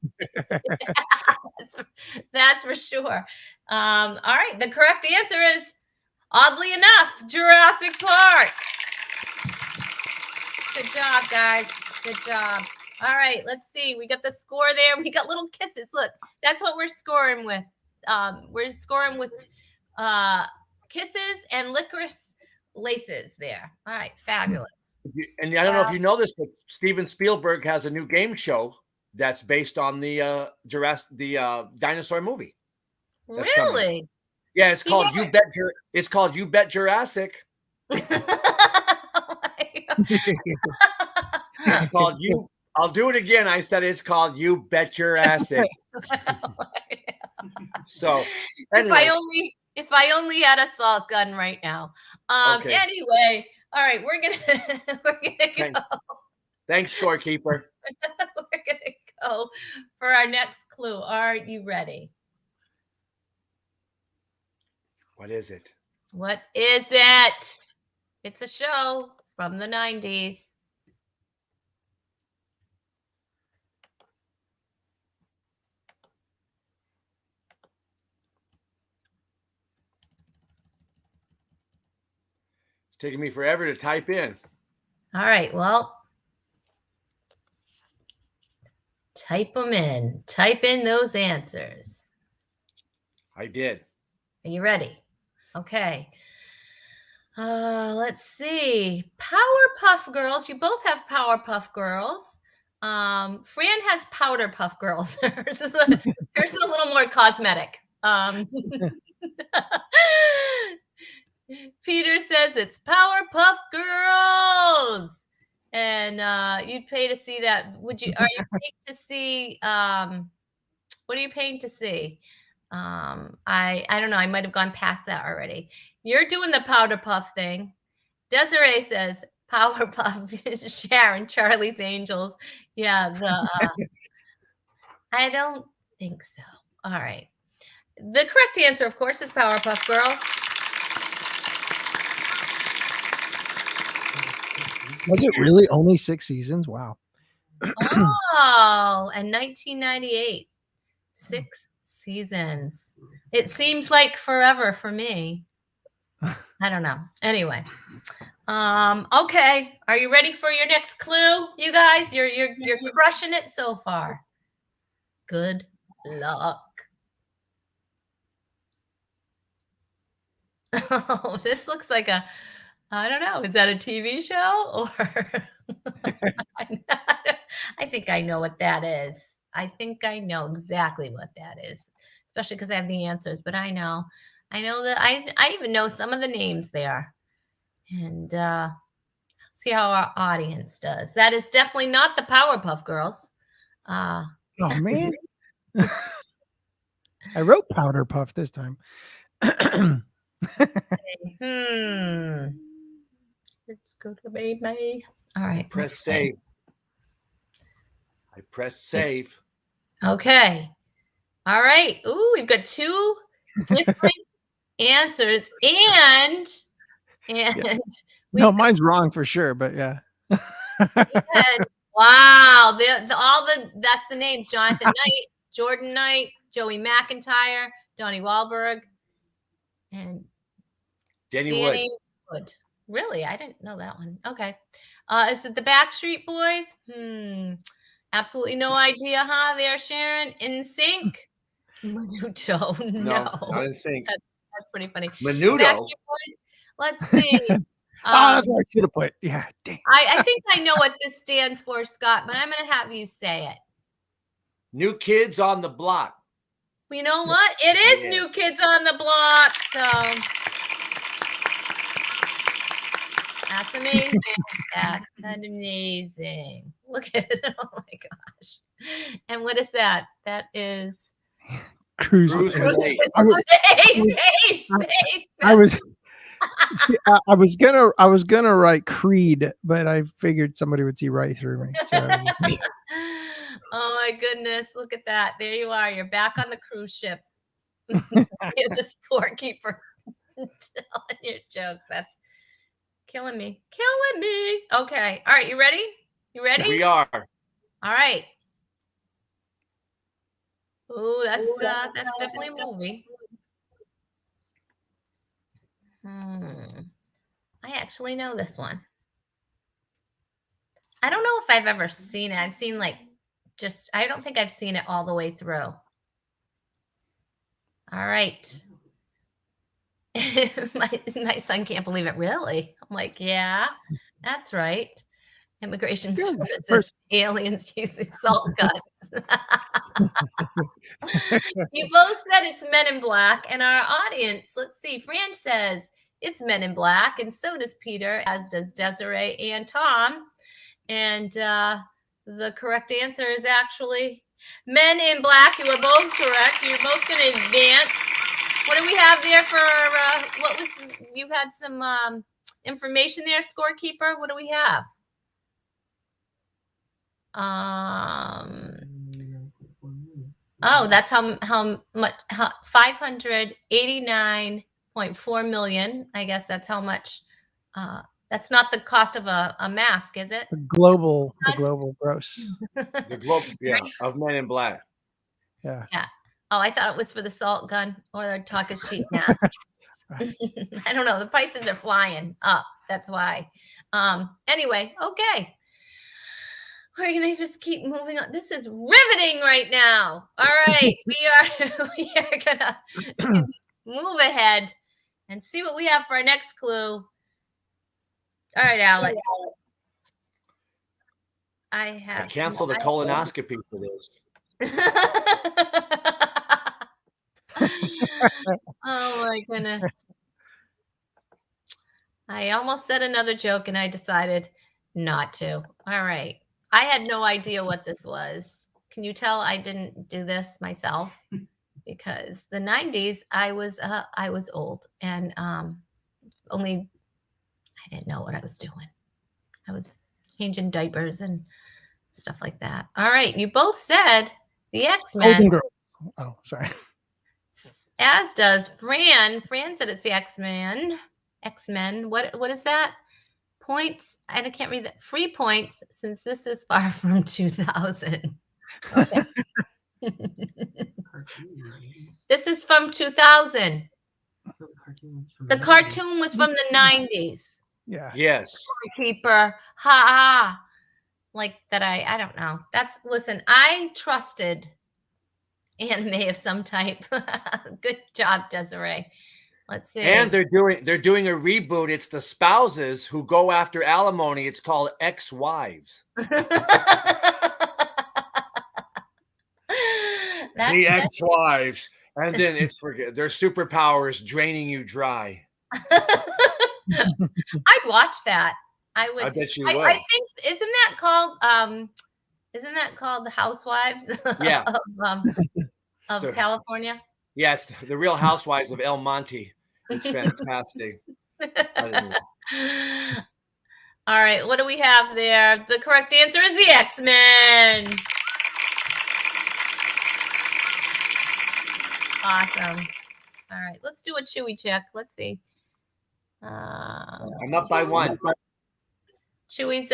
That's for sure. All right. The correct answer is, oddly enough, Jurassic Park. Good job, guys. Good job. All right. Let's see. We got the score there. We got little kisses. Look, that's what we're scoring with. We're scoring with kisses and licorice laces there. All right. Fabulous. And I don't know if you know this, but Steven Spielberg has a new game show that's based on the dinosaur movie. That's coming. Really? Yeah, it's He called never- You Bet It's called You Bet Jurassic. Oh my God. It's called You. I'll do it again. I said it's called You Bet Jurassic. So anyway, if I only had a salt gun right now. Okay. Anyway, all right, we're gonna Thanks. go. Thanks, scorekeeper. We're gonna go for our next clue. Are you ready? What is it? What is it? It's a show from the 90s. It's taking me forever to type in. All right, well, type them in. Type in those answers. I did. Are you ready? Okay. Let's see. Powerpuff Girls. You both have Powerpuff Girls. Fran has Powder Puff Girls. Hers is a little more cosmetic. Peter says it's Powerpuff Girls. And you'd pay to see that. Are you paying to see what are you paying to see? I don't know. I might have gone past that already. You're doing the powder puff thing. Desiree says Powerpuff, Sharon, Charlie's Angels. Yeah, I don't think so. All right. The correct answer, of course, is Powerpuff Girls. Was it really only 6 seasons? Wow. Oh, and 1998. 6 seasons. It seems like forever for me. I don't know. Anyway. Okay. Are you ready for your next clue? You guys, you're crushing it so far. Good luck. Oh, this looks like I don't know. Is that a TV show or I think I know what that is. I think I know exactly what that is, especially because I have the answers. But I know that I even know some of the names there. And see how our audience does. That is definitely not the Powerpuff Girls. Oh man. I wrote Powder Puff this time. Let's go to baby. All right. Press save. I press save. Okay. All right. Ooh, we've got 2 different answers, and Yeah. No, mine's wrong for sure, but yeah. Wow, that's the names: Jonathan Knight, Jordan Knight, Joey McIntyre, Donnie Wahlberg, and Danny Wood. Really? I didn't know that one. Okay. Is it the Backstreet Boys? Absolutely no idea, huh? There, Sharon. In Sync? Menudo. No. Not in sync. That's pretty funny. Menudo. Backstreet Boys. Let's see. That's what I should have put. Yeah, damn. I think I know what this stands for, Scott, but I'm going to have you say it. New Kids on the Block. Well, you know what? It is New Kids on the Block. So that's amazing. That's amazing. Look at it. Oh my gosh. And what is that? That is Cruise with Nate. I was gonna write Creed, but I figured somebody would see right through me. So. Oh my goodness! Look at that. There you are. You're back on the cruise ship. You're the scorekeeper telling your jokes. That's killing me. Okay. All right. You ready? You ready? We are. All right. Oh, that's definitely a movie. I actually know this one. I don't know if I've ever seen it. I've seen I don't think I've seen it all the way through. All right. my son can't believe it. Really? I'm like, yeah, that's right. Immigration Yeah, Services, first- aliens using salt guns. You both said it's Men in Black, and our audience, let's see, Fran says it's Men in Black, and so does Peter, as does Desiree and Tom. And the correct answer is actually Men in Black. You are both correct. You're both going to advance. What do we have there for what was you had some information there, scorekeeper? What do we have? Oh, that's how much 589.4 million. I guess that's how much that's not the cost of a mask, is it? The global gross. The globe, yeah, of Men in Black. Yeah. Yeah. Oh, I thought it was for the salt gun or the talk is cheap mask. I don't know. The prices are flying up. That's why. Anyway, okay. We're gonna just keep moving on. This is riveting right now. All right, we are gonna move ahead and see what we have for our next clue. All right, Alex. I canceled the colonoscopy for this. Oh my goodness. I almost said another joke and I decided not to. All right. I had no idea what this was. Can you tell I didn't do this myself? Because the 90s, I was old and only I didn't know what I was doing. I was changing diapers and stuff like that. All right, you both said the X-Men. Oh, sorry. As does Fran. Fran said it's the X-Men. X-Men. What is that? Points. I can't read that. Free points since this is far from 2000. Okay. This is from 2000. The cartoon was from the 90s. Yeah. Yes. Keeper. Ha. Like that. I don't know. Listen, I trusted anime of some type. Good job, Desiree. Let's see. And they're doing a reboot. It's the spouses who go after alimony. It's called Ex-Wives. The ex-wives. And then their superpowers draining you dry. I'd watch that. I would. I bet you would. I think isn't that called the Housewives Yeah. of California? Yeah, it's the Real Housewives of El Monte. It's fantastic. All right, what do we have there? The correct answer is the X-Men. Awesome. All right, let's do a Chewy check. Let's see. I'm up by one. Chewy's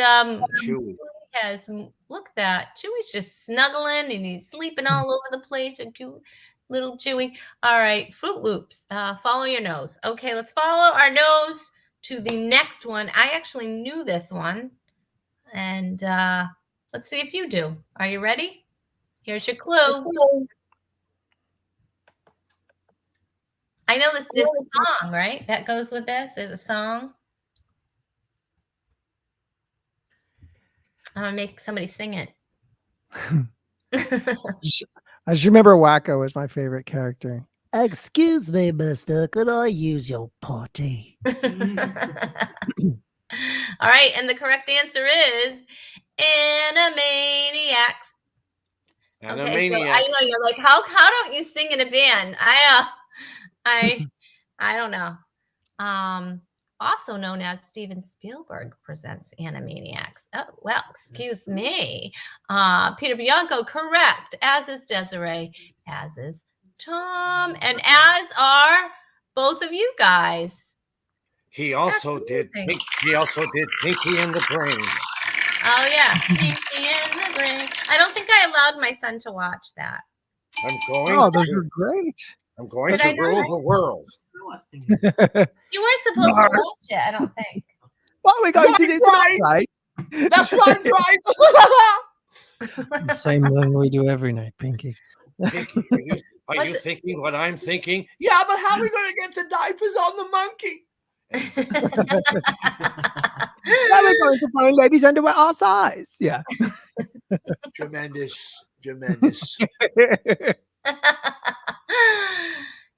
Chewy. has look at that. Chewy's just snuggling and he's sleeping all over the place. A cute little Chewy. All right, Fruit Loops. Follow your nose. Okay, let's follow our nose to the next one. I actually knew this one. And let's see if you do. Are you ready? Here's your clue. I know there's a song, right? That goes with this. There's a song. I'm going to make somebody sing it. I just remember Wacko was my favorite character. Excuse me, mister. Could I use your potty? All right. And the correct answer is Animaniacs. Okay, so I know you're like, how don't you sing in a band? I don't know. Also known as Steven Spielberg presents Animaniacs. Oh, well, excuse me. Peter Bianco, correct. As is Desiree. As is Tom. And as are both of you guys. He also did Pinky and the Brain. Oh, yeah. Pinky and the Brain. I don't think I allowed my son to watch that. Those are great. I'm going to rule the world. You weren't supposed to watch it, I don't think. Well, we got to do it right. That's right. The same thing we do every night, Pinky. Pinky, are you thinking what I'm thinking? Yeah, but how are we going to get the diapers on the monkey? Now we're going to find ladies' underwear our size. Yeah. Tremendous.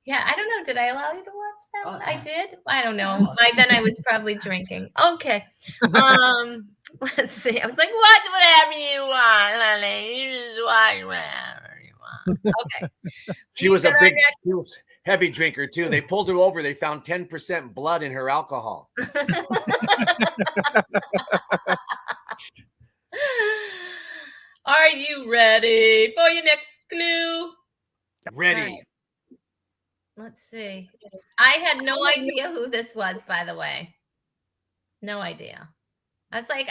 Yeah, I don't know. Did I allow you to watch that one? I did. I don't know. By then I was probably drinking. Okay. Let's see. I was like, watch whatever you want, honey. You just watch whatever you want. Okay. She was heavy drinker too. They pulled her over. They found 10% blood in her alcohol. Are you ready for your next clue? Ready. Right. Let's see. I had no idea who this was, by the way. No idea. I was like,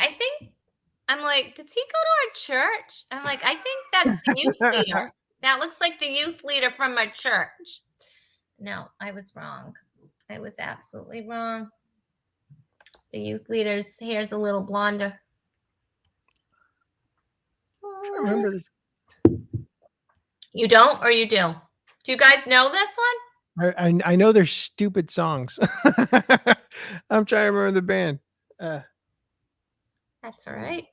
I'm like, does he go to our church? I'm like, I think that's the youth leader. That looks like the youth leader from our church. No, I was wrong. I was absolutely wrong. The youth leader's hair's a little blonder. I remember this. You don't, or you do? Do you guys know this one? I know they're stupid songs. I'm trying to remember the band. That's all right.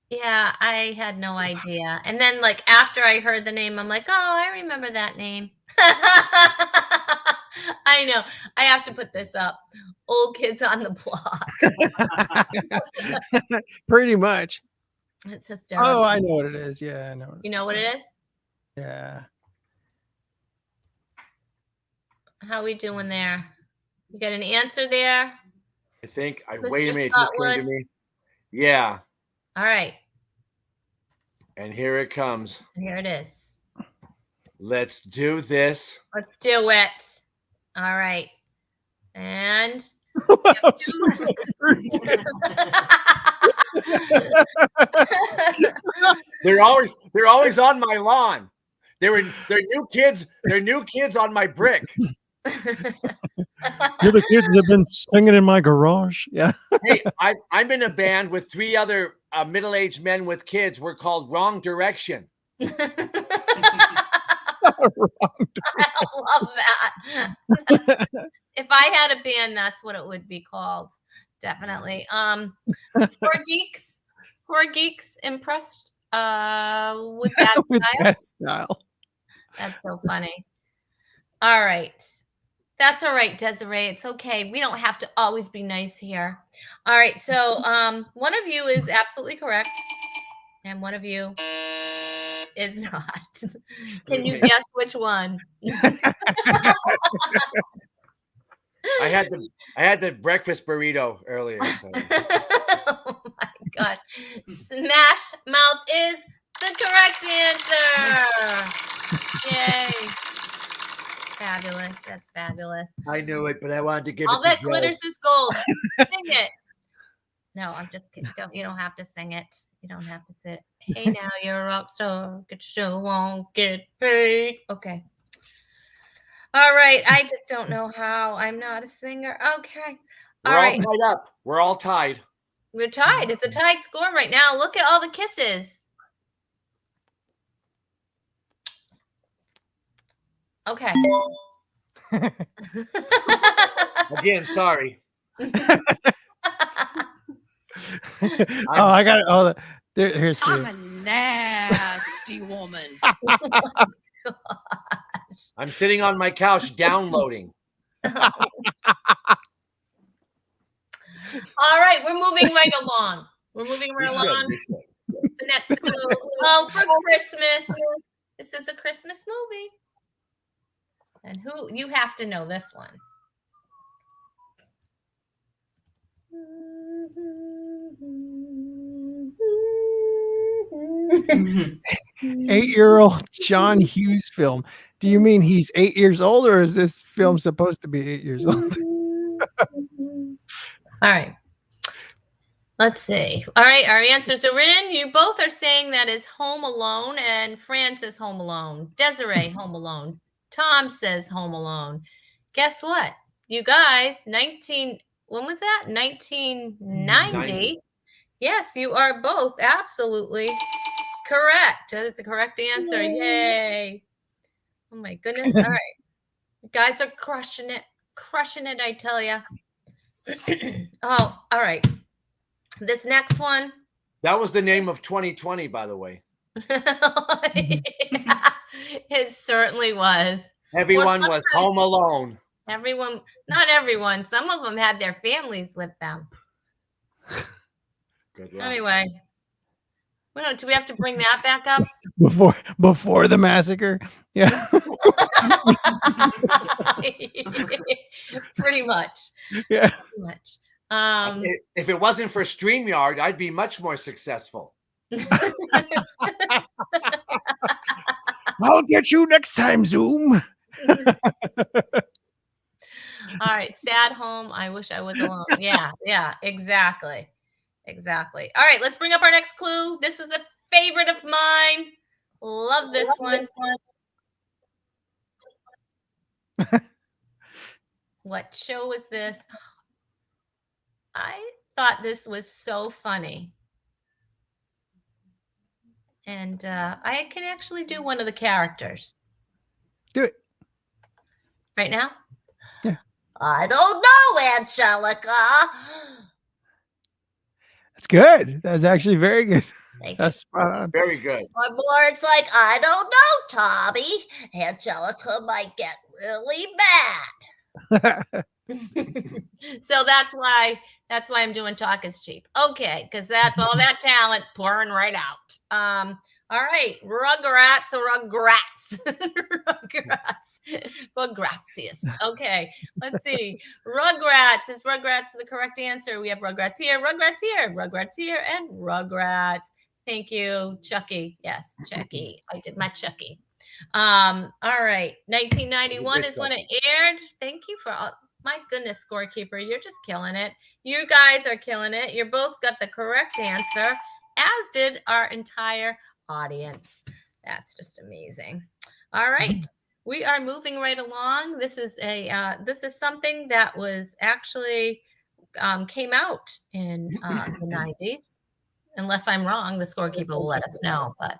Yeah, I had no idea. And then, like, after I heard the name, I'm like, oh, I remember that name. I know. I have to put this up. Old Kids on the Block. Pretty much. It's hysterical. Oh, I know what it is. Yeah, I know. You know what it is? Yeah. How we doing there? You got an answer there? I think. Mr. Wait a minute. Just came to me. Yeah. All right. And here it comes. Here it is. Let's do this. Let's do it. All right. And they're always on my lawn. They're new kids. They're new kids on my brick. You're the kids that have been singing in my garage. Yeah. Hey, I'm in a band with 3 other middle-aged men with kids. We're called Wrong Direction. I love that. If I had a band, that's what it would be called. Definitely. Four geeks impressed with that With style. that style. That's so funny. All right. That's all right, Desiree. It's okay. We don't have to always be nice here. All right. So one of you is absolutely correct. And one of you is not. Can you guess which one? I had the breakfast burrito earlier. So. Oh my gosh. Smash Mouth is the correct answer. Yay. Fabulous. That's fabulous. I knew it, but I wanted to give All it to that Joe. glitters is gold. Sing it. No, I'm just kidding. You don't have to sing it. You don't have to sit. Hey, now you're a rock star. Get your show on. Get paid. Okay. All right. I just don't know how. I'm not a singer. Okay. We're all tied up. We're all tied. We're tied. It's a tied score right now. Look at all the kisses. Okay. Again, sorry. I got it. Oh, here's for you. I'm a nasty woman. I'm sitting on my couch downloading. All right, we're moving right along. We're moving right along. The next clue. Oh, for Christmas. This is a Christmas movie. And who you have to know this one. 8-year-old John Hughes film. Do you mean he's 8 years old, or is this film supposed to be 8 years old? All right. Let's see. All right, our answers are in. You both are saying that is Home Alone, and Fran says Home Alone. Desiree, Home Alone. Tom says Home Alone. Guess what? You guys, when was that? 1990. Yes, you are both absolutely correct. That is the correct answer. Yay. Oh my goodness. All right. Guys are crushing it. Crushing it, I tell you. Oh, all right. This next one. That was the name of 2020, by the way. Yeah, it certainly was. Everyone was home alone. Everyone, not everyone. Some of them had their families with them. Good luck. Anyway, do we have to bring that back up? Before the massacre? Yeah. Pretty much. Yeah. Pretty much. If it wasn't for StreamYard, I'd be much more successful. I'll get you next time, Zoom. All right, sad home. I wish I was alone. Yeah, exactly. Exactly. All right, let's bring up our next clue. This is a favorite of mine. Love this one. What show was this? I thought this was so funny. And I can actually do one of the characters. Do it. Right now? Yeah. I don't know, Angelica. That's good. That's actually very good. Thank That's spot on. Very good. Or more, it's like, I don't know, Tommy. Angelica might get really mad. So that's why I'm doing Talk is Cheap. Okay, because that's all that talent pouring right out. All right, Rugrats or Rugrats? Rugratius. Okay, let's see. Rugrats. Is Rugrats the correct answer? We have Rugrats here, and Rugrats. Thank you, Chucky. Yes, Chucky. I did my Chucky. All right, 1991 is when it aired. Thank you for all. My goodness, scorekeeper, you're just killing it. You guys are killing it. You both got the correct answer, as did our entire audience. That's just amazing. All right, we are moving right along. This is something that was actually came out in the 90s. Unless I'm wrong, the scorekeeper will let us know. But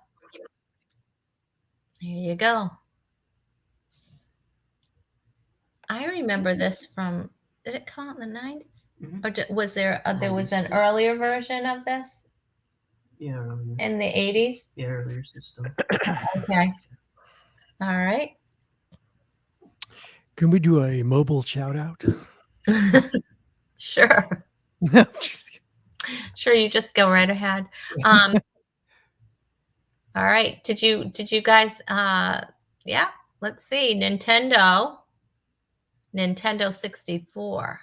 here you go. I remember this from. Did it come out in the 90s, or was there an earlier version of this? Yeah, earlier. In the 80s. Yeah, earlier system. Okay. All right. Can we do a mobile shout out? Sure. No, Sure, you just go right ahead. All right. Did you guys yeah, let's see. Nintendo 64.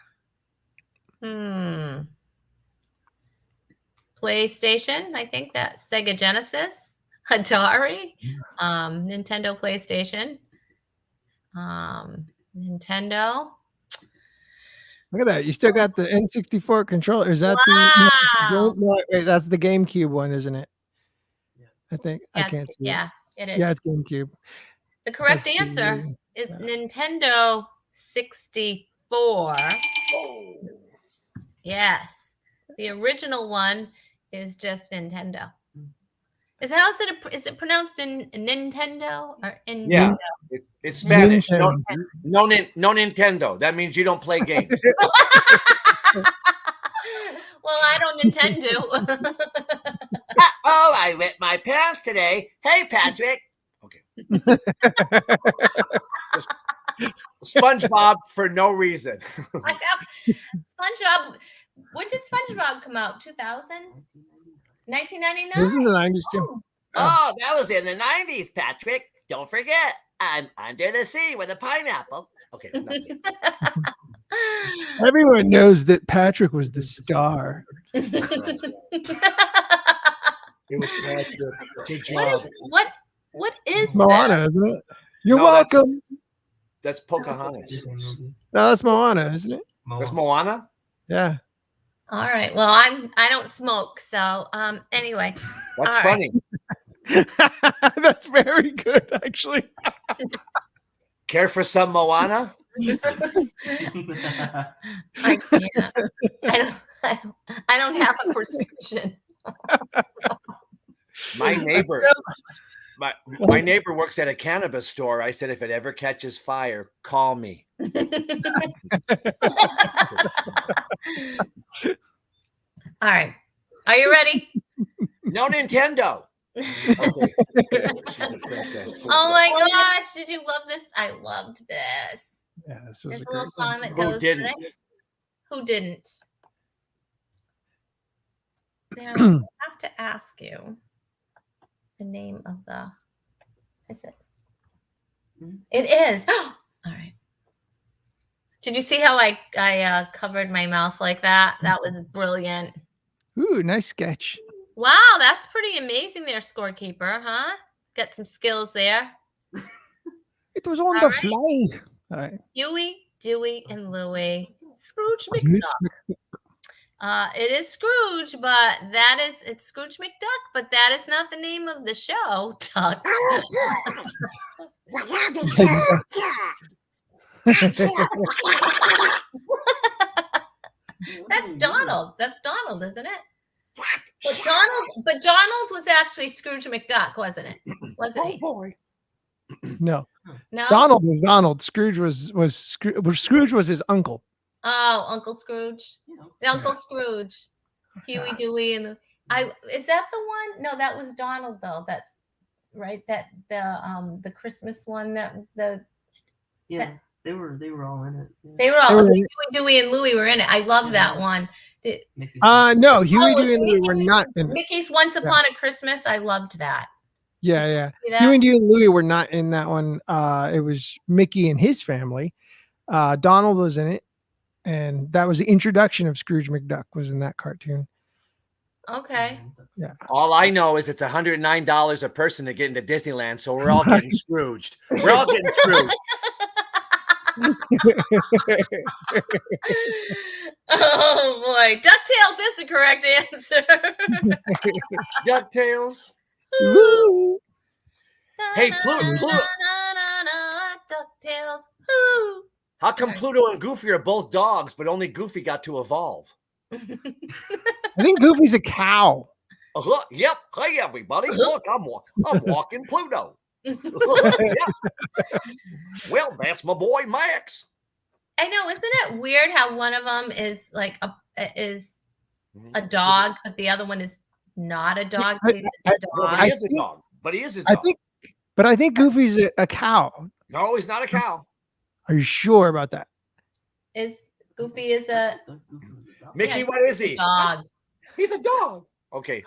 PlayStation, I think that Sega Genesis, Atari, Nintendo PlayStation, Nintendo. Look at that. You still got the N64 controller. Is that Wow. wait, that's the GameCube one, isn't it? I think. Yeah, I can't see. yeah, it is. Yeah, it's GameCube. The correct That's answer is Nintendo 64. Yes. The original one is just Nintendo. Is it pronounced in Nintendo or in Yeah, it's Spanish. No, Nintendo. no Nintendo. That means you don't play games. Well, I don't intend to. Oh, I met my parents today. Hey, Patrick. Okay. SpongeBob for no reason. I know. SpongeBob. When did SpongeBob come out? 2000? 1999? It was in the 90s too. Oh, that was in the 90s, Patrick. Don't forget, I'm under the sea with a pineapple. Okay. Everyone knows that Patrick was the star. It was Patrick. Good job. What is It's Moana, that? isn't it? You're No, welcome. That's Pocahontas. No, that's Moana, isn't it? That's Moana? Yeah. All right. Well, I don't smoke, so anyway. That's All funny. That's very good, actually. Care for some Moana? I can't. I don't have a prescription. My neighbor. My neighbor works at a cannabis store. I said, if it ever catches fire, call me. All right. Are you ready? No Nintendo. Okay. She's a princess. Oh my gosh. Did you love this? I loved this. Yeah, this There's was a a great little song one. that Who goes with didn't? it. Who didn't? Now, I have to ask you the name of the. Is it? It is. All right. Did you see how I covered my mouth like that? That was brilliant. Ooh, nice sketch. Wow, that's pretty amazing there, scorekeeper, huh? Got some skills there. It was on the fly. All right. Huey, Dewey, and Louie. Scrooge McDuck. It is Scrooge, but it's Scrooge McDuck, but that is not the name of the show, Ducks. That's Donald. That's Donald, isn't it? But Donald was actually Scrooge McDuck, wasn't it? Wasn't he? Boy. No. No. Donald was Donald. Scrooge was Scrooge was his uncle. Oh, Uncle Scrooge. Uncle Scrooge. Huey, Dewey, and is that the one? No, that was Donald though. That's right. That the Christmas one they were all in it. Yeah. they were all Huey, Dewey, and Louie were in it. I love that one. No, Huey, Dewey, and Louie were not in it. Mickey's Once Upon a Christmas. I loved that. Yeah. See that? Huey, Dewey, and Louie were not in that one. It was Mickey and his family. Donald was in it, and that was the introduction of Scrooge McDuck. Was in that cartoon. Okay. Yeah. All I know is it's $109 a person to get into Disneyland, so we're all getting Scrooged. We're all getting Scrooged. Oh boy, DuckTales is the correct answer. DuckTales. Woo. Hey, Pluto. DuckTales. How come Pluto and Goofy are both dogs, but only Goofy got to evolve? I think Goofy's a cow. Yep. Hey, everybody. Look, I'm walking Pluto. Yeah. Well, that's my boy Max. I know, isn't it weird how one of them is like a dog, but the other one is not a dog? But he is a dog. But he is a dog. I think Goofy's a cow. No, he's not a cow. Are you sure about that? Goofy is a Mickey? What is he? Dog. He's a dog. Okay.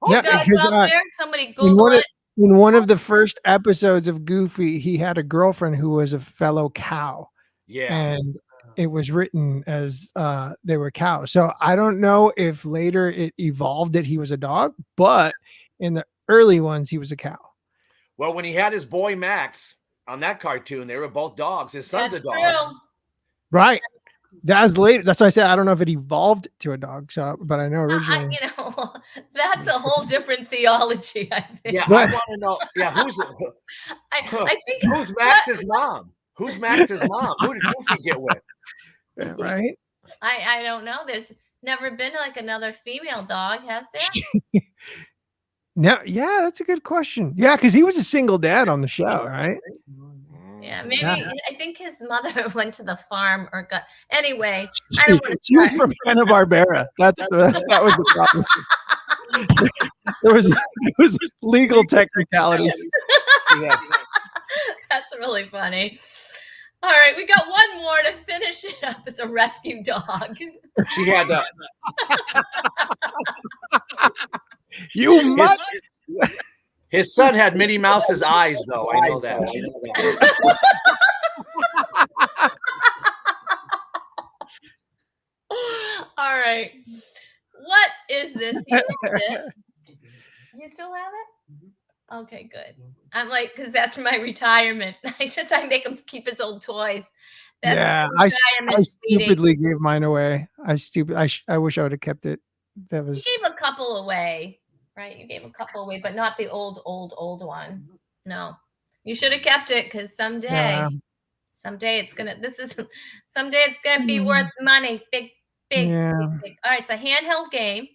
Yeah, guys because out there, somebody Google it. In one of the first episodes of Goofy, he had a girlfriend who was a fellow cow. Yeah. And it was written as they were cows. So I don't know if later it evolved that he was a dog, but in the early ones, he was a cow. Well, when he had his boy Max on that cartoon, they were both dogs. His son's That's a dog. true. Right. That's later. That's why I said I don't know if it evolved to a dog. So, but I know originally. That's a whole different theology. I think. Yeah, I want to know. Yeah, who's Max's mom? Who's Max's mom? Who did Goofy get with? Yeah, right. I don't know. There's never been like another female dog, has there? No, yeah, that's a good question. Yeah, because he was a single dad on the show, right? Yeah, maybe. Yeah. I think his mother went to the farm or got. Anyway, I don't want to. She was from Hanna-Barbera. That was the problem. there was legal technicalities. Yeah. That's really funny. All right, we got one more to finish it up. It's a rescue dog. She had that. You must. His son had Minnie Mouse's eyes, though. I know that. All right. What is this? You have this? You still have it? Okay, good. I'm like, because that's my retirement. I make him keep his old toys. That's Yeah, I stupidly gave mine away. I wish I would have kept it. That was. You gave a couple away, right? You gave a couple away, but not the old one. No, you should have kept it because someday it's gonna be worth money. Big. Yeah. All right, it's a handheld game.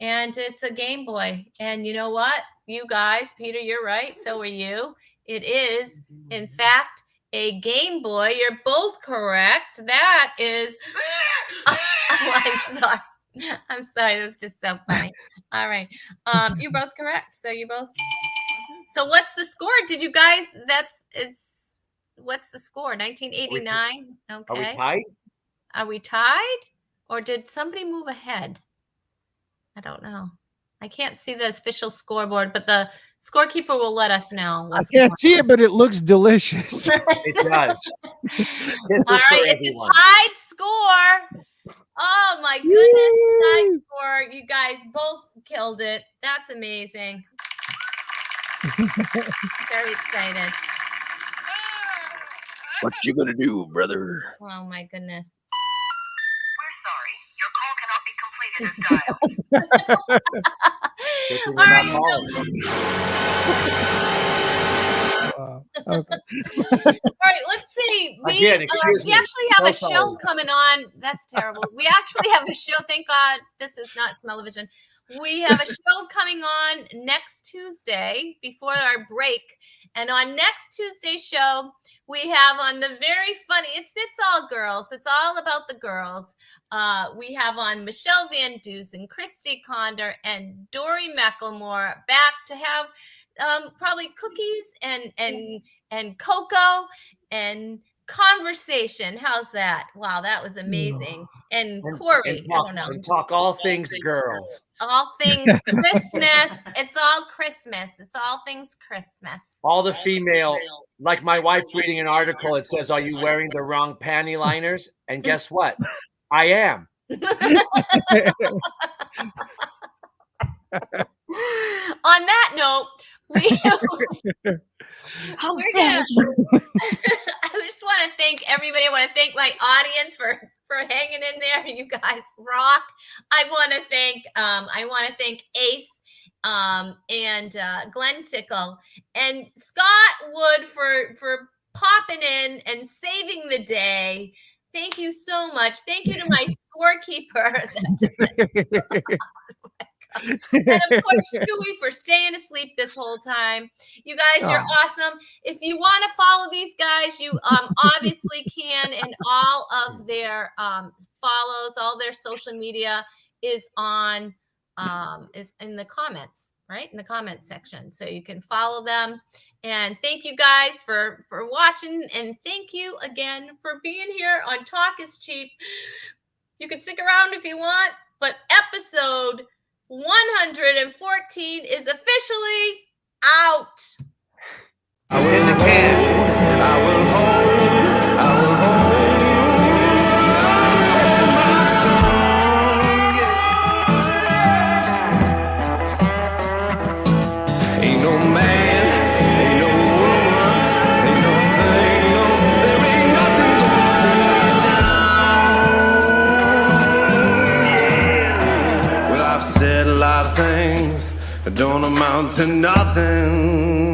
and it's a Game Boy. And you know what? You guys, Peter, you're right. So are you. It is, in fact, a Game Boy. You're both correct. That is. Oh, I'm sorry. I'm sorry. That's just so funny. All right. You're both correct. So you both. So what's the score? Did you guys? What's the score? 1989. Okay. Are we tied? Are we tied? Or did somebody move ahead? I don't know. I can't see the official scoreboard, but the scorekeeper will let us know. I can't see it, but it looks delicious. It does. This All is for right, it's everyone. a tied score. Oh my goodness, tied score. You guys both killed it. That's amazing. Very excited. What you gonna do, brother? Oh my goodness. Good thing All we're not right, calling. Okay. All right, let's see. We Again, excuse me. actually have a So show sorry. coming on. That's terrible. We actually have a show. Thank God this is not Smell-O-Vision. We have a show coming on next Tuesday before our break. And on next Tuesday's show, we have on the very funny, it's all girls. It's all about the girls. We have on Michelle Van Dusen, Christy Condor, and Dory Macklemore back to have probably cookies and cocoa and conversation. How's that? Wow, that was amazing. And Corey, I don't know. And talk all things girls. All things Christmas. It's all Christmas. It's all things Christmas. All the female, like my wife's reading an article. It says, "Are you wearing the wrong panty liners?" And guess what? I am. On that note, How we're dare gonna, you? I just want to thank everybody. I want to thank my audience for hanging in there. You guys rock. I want to thank Ace and Glenn Tickle and Scott Wood for popping in and saving the day. Thank you so much. Thank you to my scorekeeper. And of course, Chewy for staying asleep this whole time. You guys, you're awesome. If you want to follow these guys, you obviously can, and all of their follows, all their social media is in the comments, right? In the comment section. So you can follow them. And thank you guys for watching, and thank you again for being here on Talk is Cheap. You can stick around if you want, but episode 114 is officially out. It's in the can. I will hold, I will hold. Ain't no man, ain't no woman, ain't no thing, no, there ain't nothing going down. Yeah. Well, I've said a lot of things that don't amount to nothing.